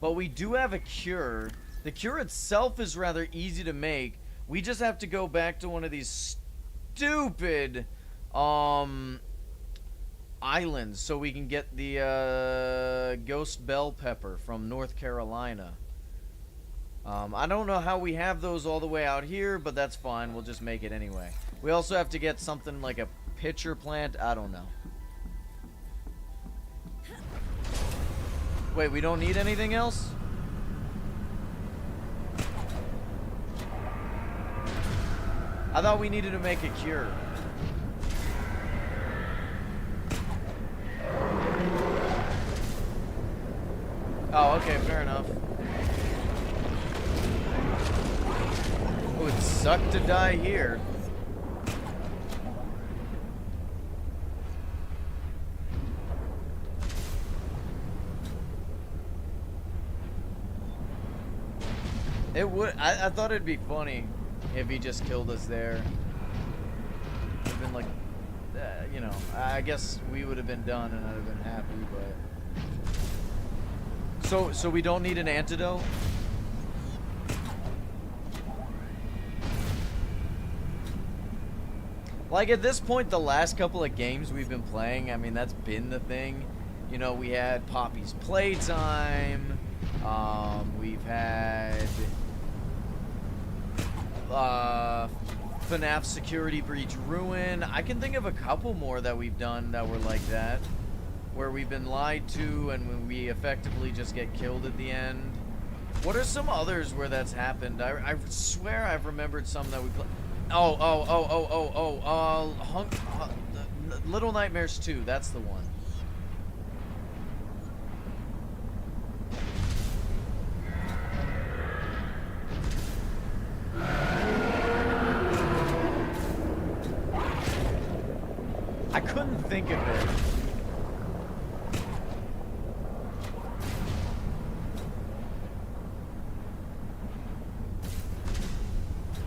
But we do have a cure. The cure itself is rather easy to make. We just have to go back to one of these stupid islands so we can get the ghost bell pepper from North Carolina. I don't know how we have those all the way out here, but that's fine. We'll just make it anyway. We also have to get something like a pitcher plant. I don't know. Wait, we don't need anything else? I thought we needed to make a cure. Oh, okay, fair enough. It would suck to die here. It would. I thought it'd be funny if he just killed us there. It'd been like you know, I guess we would have been done and I'd have been happy, but... So we don't need an antidote? Like, at this point, the last couple of games we've been playing, I mean, that's been the thing. You know, we had Poppy's Playtime. We've had... FNAF Security Breach Ruin. I can think of a couple more that we've done that were like that. Where we've been lied to and we effectively just get killed at the end. What are some others where that's happened? I swear I've remembered some that we played. Little Nightmares 2, that's the one. I couldn't think of it.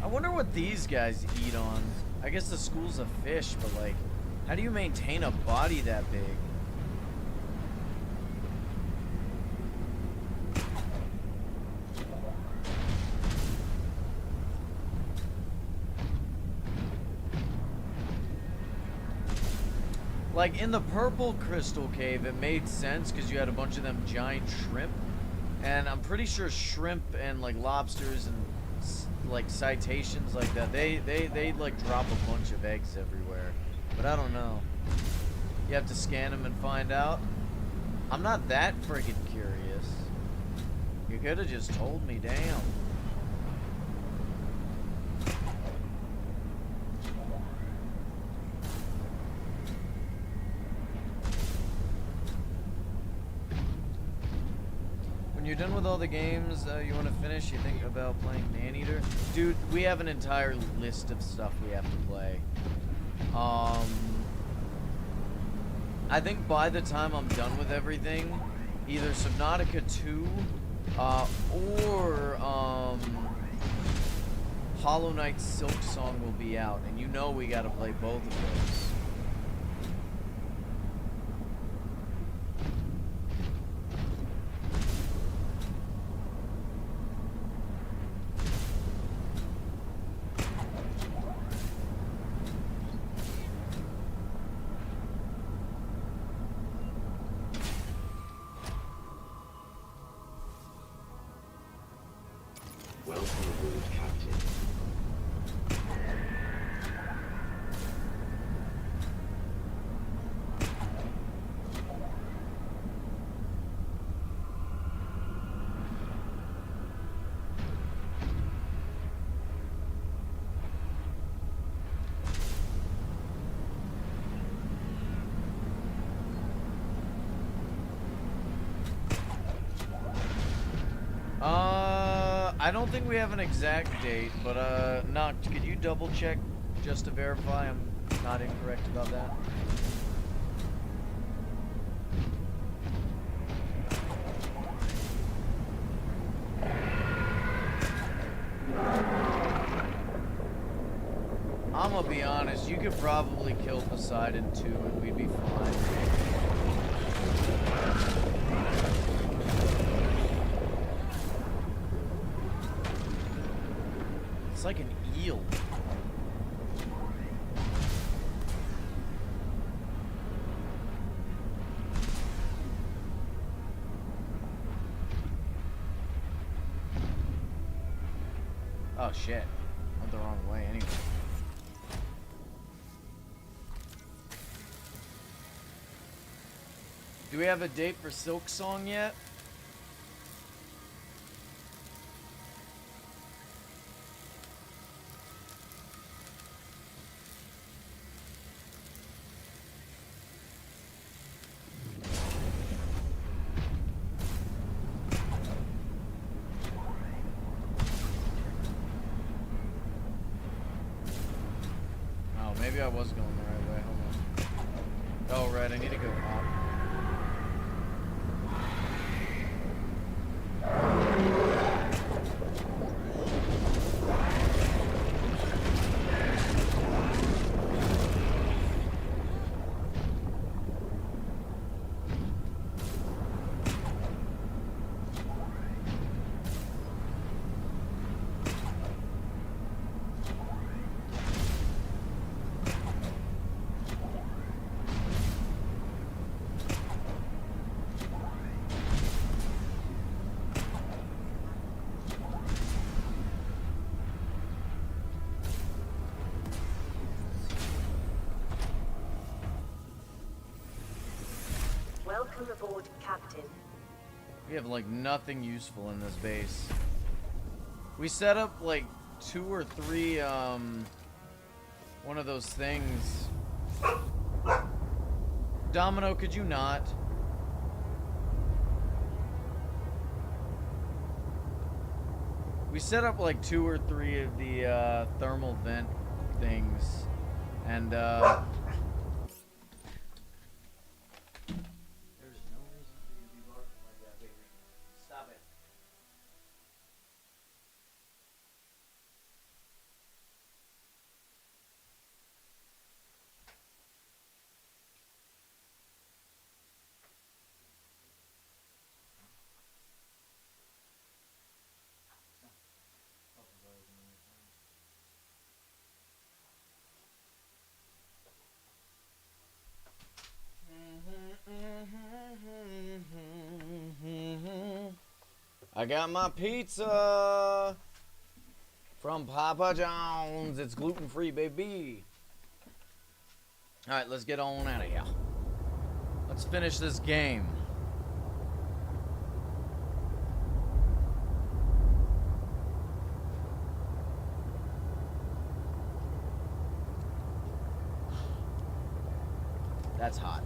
I wonder what these guys eat on. I guess the school's a fish, but like, how do you maintain a body that big? Like, in the purple crystal cave, it made sense because you had a bunch of them giant shrimp. And I'm pretty sure shrimp and, like, lobsters and, like, citations like that, they like, drop a bunch of eggs everywhere. But I don't know. You have to scan them and find out. I'm not that friggin' curious. You could have just told me, damn. You're done with all the games you want to finish, you think about playing Maneater? Dude, we have an entire list of stuff we have to play. I think by the time I'm done with everything, either Subnautica 2 or Hollow Knight Silk Song will be out, and you know we gotta play both of those. Welcome aboard, Captain. I don't think we have an exact date, but Noct, could you double check just to verify I'm not incorrect about that? I'm gonna be honest, you could probably kill Poseidon too and we'd be fine. It's like an eel. Oh shit. Went the wrong way anyway. Do we have a date for Silk Song yet? Maybe I was going the right way. Hold on. Oh, right. I need to go up. Welcome aboard, Captain. We have like nothing useful in this base. We set up like 2 or 3 one of those things. Domino, could you not? We set up like 2 or 3 of the thermal vent things, and there's no reason for you to be barking like that, baby. Stop it. I got my pizza from Papa John's. It's gluten-free, baby. All right, let's get on out of here. Let's finish this game. That's hot.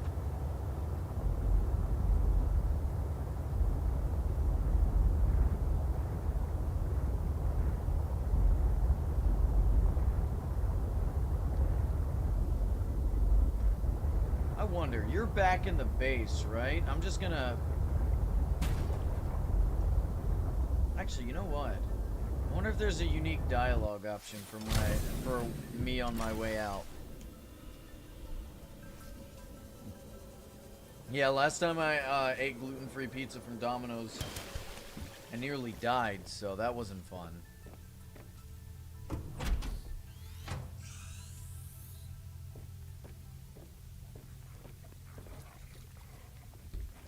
I wonder, you're back in the base, right? I'm just gonna... Actually, you know what? I wonder if there's a unique dialogue option for me on my way out. Yeah, last time I ate gluten-free pizza from Domino's, I nearly died, so that wasn't fun.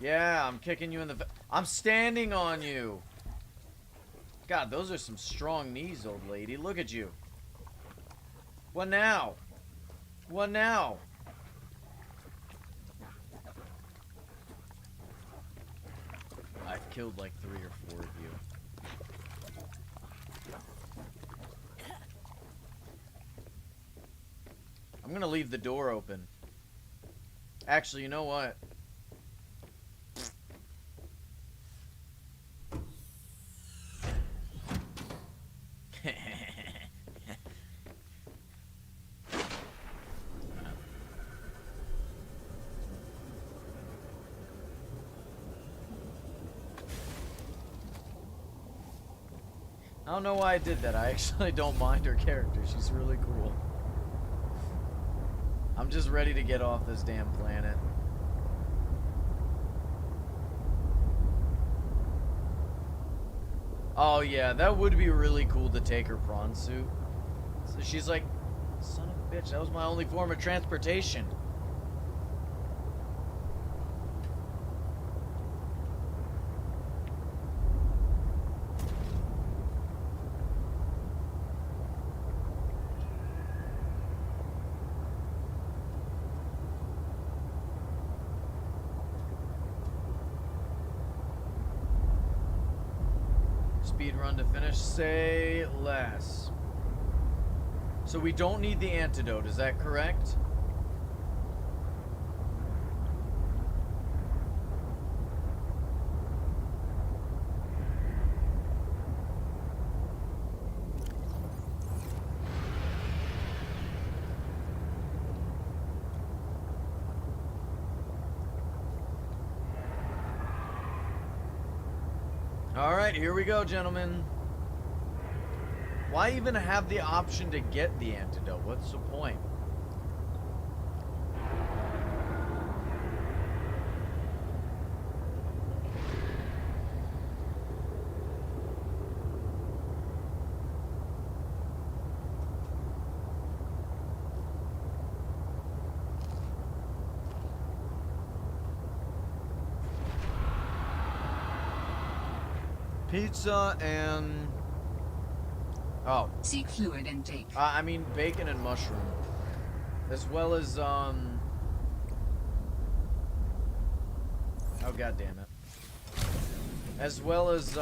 Yeah, I'm kicking you in the... I'm standing on you! God, those are some strong knees, old lady. Look at you. What now? What now? I've killed like 3 or 4 of you. I'm gonna leave the door open. Actually, you know what? I don't know why I did that. I actually don't mind her character. She's really cool. I'm just ready to get off this damn planet. Oh yeah, that would be really cool to take her prawn suit. So she's like, son of a bitch, that was my only form of transportation. Speed run to finish, say less. So we don't need the antidote, is that correct? Alright, here we go, gentlemen. Why even have the option to get the antidote? What's the point? Pizza and... Oh. Seek fluid intake. I mean bacon and mushroom. As well as, Oh, god damn it. As well as,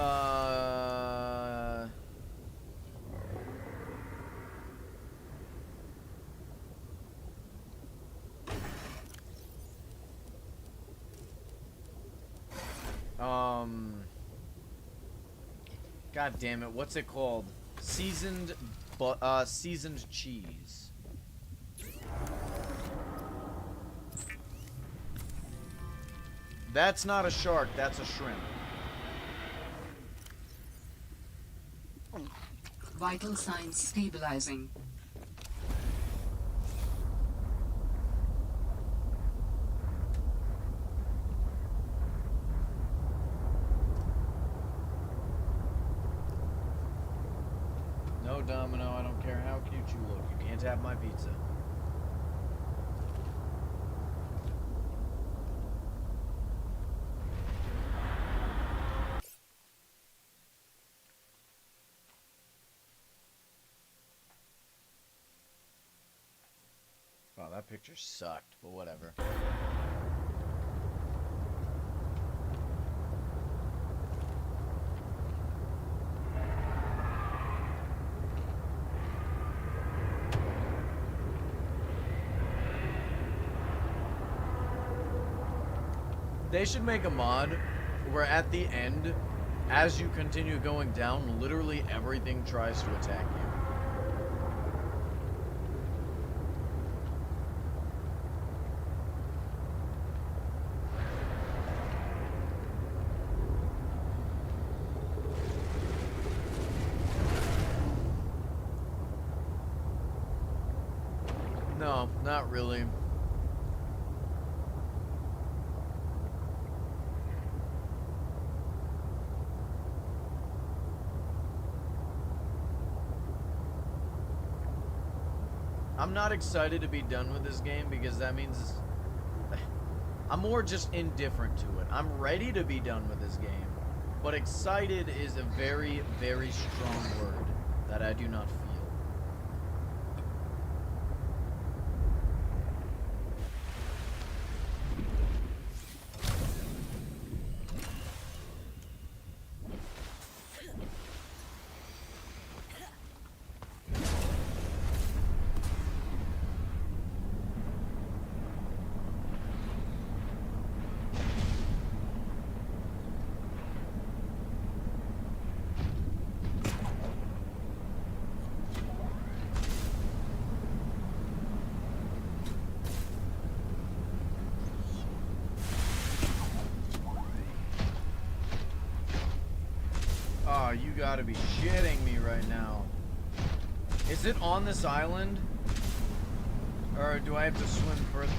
God damn it, what's it called? Seasoned cheese. That's not a shark, that's a shrimp. Vital signs stabilizing. No, Domino, I don't care how cute you look. You can't have my pizza. Wow, that picture sucked, but whatever. They should make a mod where at the end, as you continue going down, literally everything tries to attack you. No, not really. I'm not excited to be done with this game because that means I'm more just indifferent to it. I'm ready to be done with this game, but excited is a very, very strong word that I do not feel. Oh, you gotta be shitting me right now. Is it on this island? Or do I have to swim further?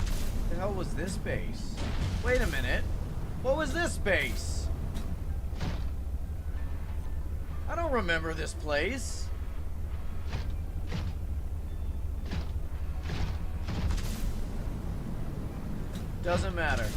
What the hell was this base? Wait a minute. What was this base? I don't remember this place. Doesn't matter.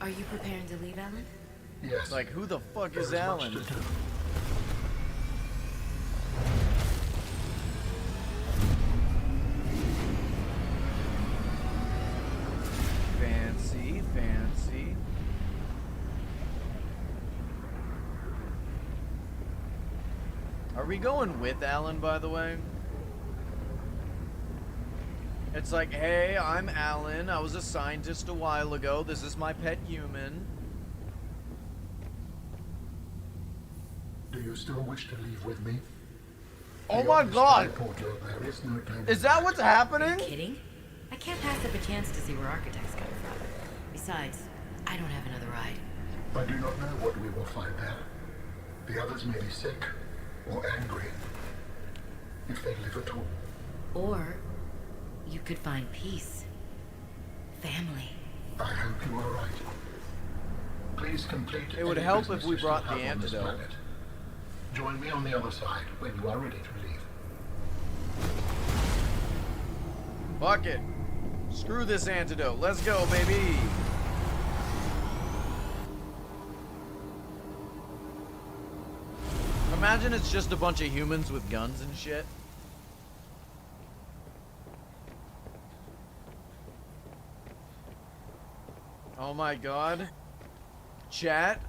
Are you preparing to leave, Alan? Yes. Like, who the fuck is There much Alan? to do. Fancy, fancy. Are we going with Alan, by the way? It's like, hey, I'm Alan. I was a scientist a while ago. This is my pet human. Do you still wish to leave with me? Oh Beyond my this god! portal, there is no turning Is that back. what's Are you happening? kidding? I can't pass up a chance to see where architects come from. Besides, I don't have another ride. I do not know what we will find there. The others may be sick or angry, if they live at all. Or you could find peace. Family. I hope you are right. Please complete. It would any help if business we you still brought have the on this antidote. planet. Join me on the other side when you are ready to leave. Fuck it. Screw this antidote. Let's go, baby. Imagine it's just a bunch of humans with guns and shit. Oh my god. Chat.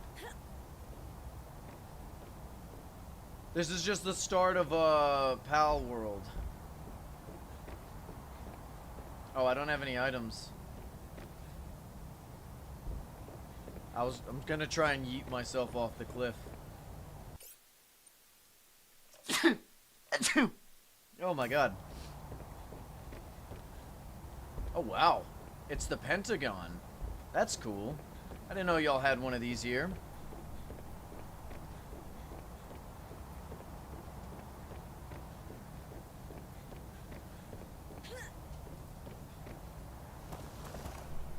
This is just the start of PAL world. Oh, I don't have any items. I'm gonna try and yeet myself off the cliff. Oh my god. Oh wow. It's the Pentagon. That's cool. I didn't know y'all had one of these here.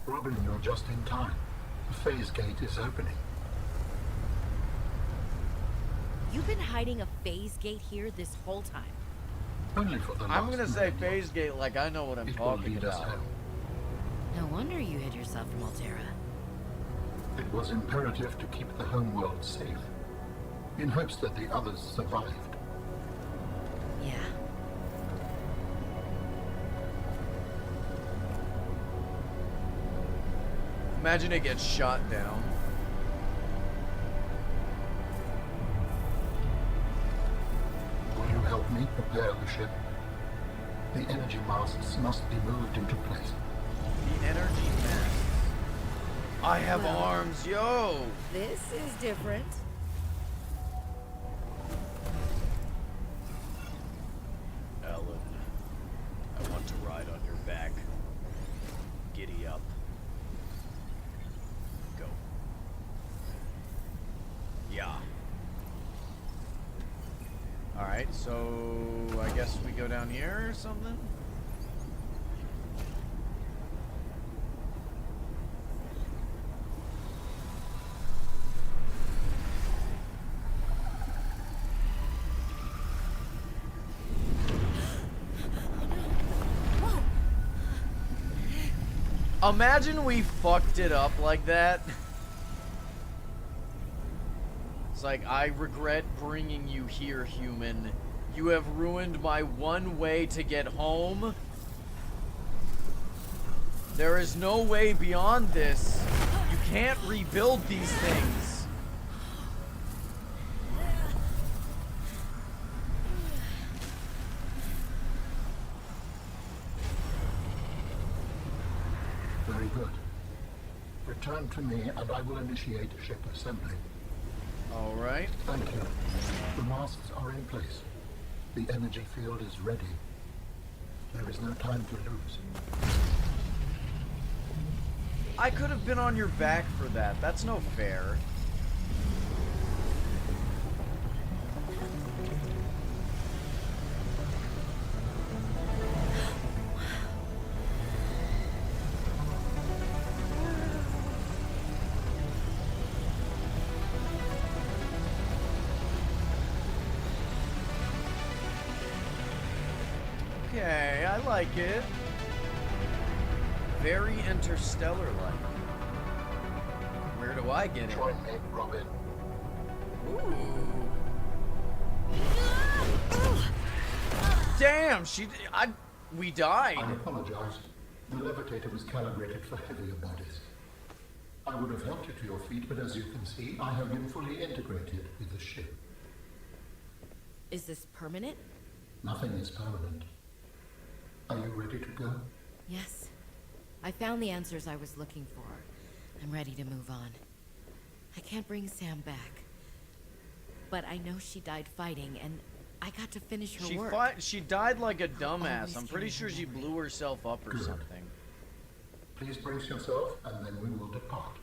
Robin, you're just in time. The phase gate is opening. You've been hiding a phase gate here this whole time. Only for the I'm last gonna say millennium. phase gate like I know what I'm It will talking lead us about. home. No wonder you hid yourself from Altera. It was imperative to keep the homeworld safe, in hopes that the others survived. Yeah. Imagine it gets shot down. Will you help me prepare the ship? The energy masts must be moved into place. The energy masts. I have Well. arms, yo! This is different. Ellen, I want to ride on your back. Giddy up. Go. Yeah. Alright, so I guess we go down here or something? Imagine we fucked it up like that. It's like, I regret bringing you here, human. You have ruined my one way to get home. There is no way beyond this. You can't rebuild these things. Very good. Return to me and I will initiate ship assembly. Alright. Thank you. The masts are in place. The energy field is ready. There is no time to lose. I could have been on your back for that. That's no fair. Okay, I like it. Very interstellar-like. Where do I get it? Join me, Robin. Damn, we died. I apologize. The levitator was calibrated for heavier bodies. I would have helped you to your feet, but as you can see, I have been fully integrated with the ship. Is this permanent? Nothing is permanent. Are you ready to go? Yes. I found the answers I was looking for. I'm ready to move on. I can't bring Sam back. But I know she died fighting, and I got to finish her work. She died like a dumbass. always I'm pretty carry sure her she memory. blew herself up or Good. something. Please brace yourself, and then we will depart.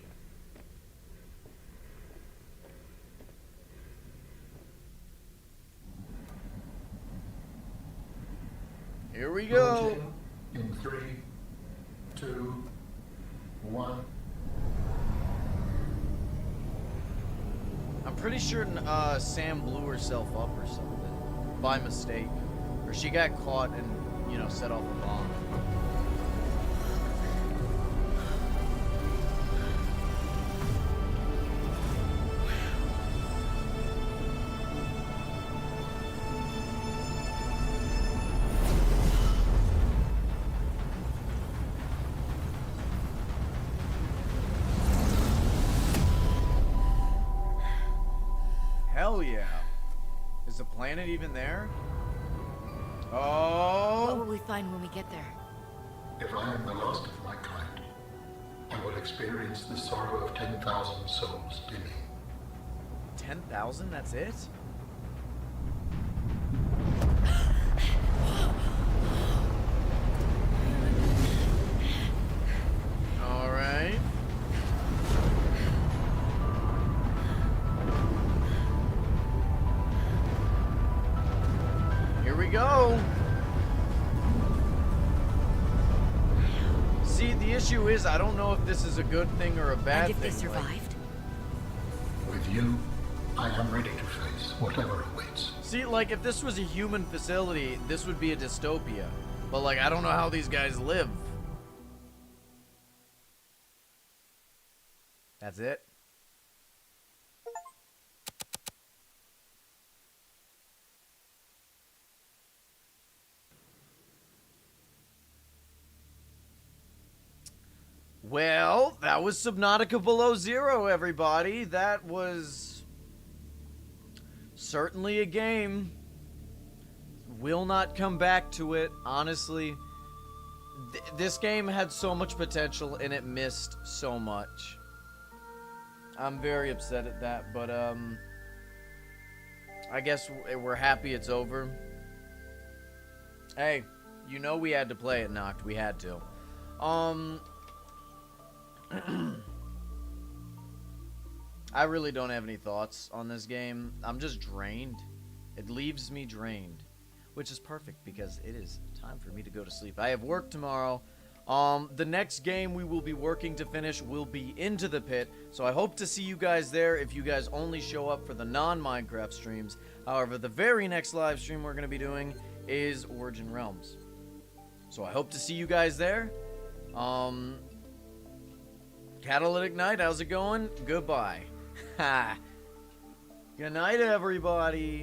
Here we go. Launching in 3, 2, 1. I'm pretty sure Sam blew herself up or something by mistake, or she got caught and, you know, set off a bomb. Hell yeah. Is the planet even there? What Oh! will we find when we get there? If I am the last of my kind, I will experience the sorrow of 10,000 souls dimming. 10,000? That's it? Alright. Here we go. See, the issue is I don't know if this is a good thing or a bad And if thing. they like- survived? With you, I am ready to face whatever awaits. See, like, if this was a human facility, this would be a dystopia. But, like, I don't know how these guys live. That's it? Well, that was Subnautica Below Zero, everybody. That was certainly a game. Will not come back to it, honestly. This game had so much potential and it missed so much. I'm very upset at that, but I guess we're happy it's over. Hey, you know we had to play it, Noct. We had to. I really don't have any thoughts on this game. I'm just drained. It leaves me drained, which is perfect because it is time for me to go to sleep. I have work tomorrow. The next game we will be working to finish will be Into the Pit, so I hope to see you guys there if you guys only show up for the non-Minecraft streams. However, the very next live stream we're going to be doing is Origin Realms. So I hope to see you guys there. Catalytic Night, how's it going? Goodbye. Ha. Good night, everybody.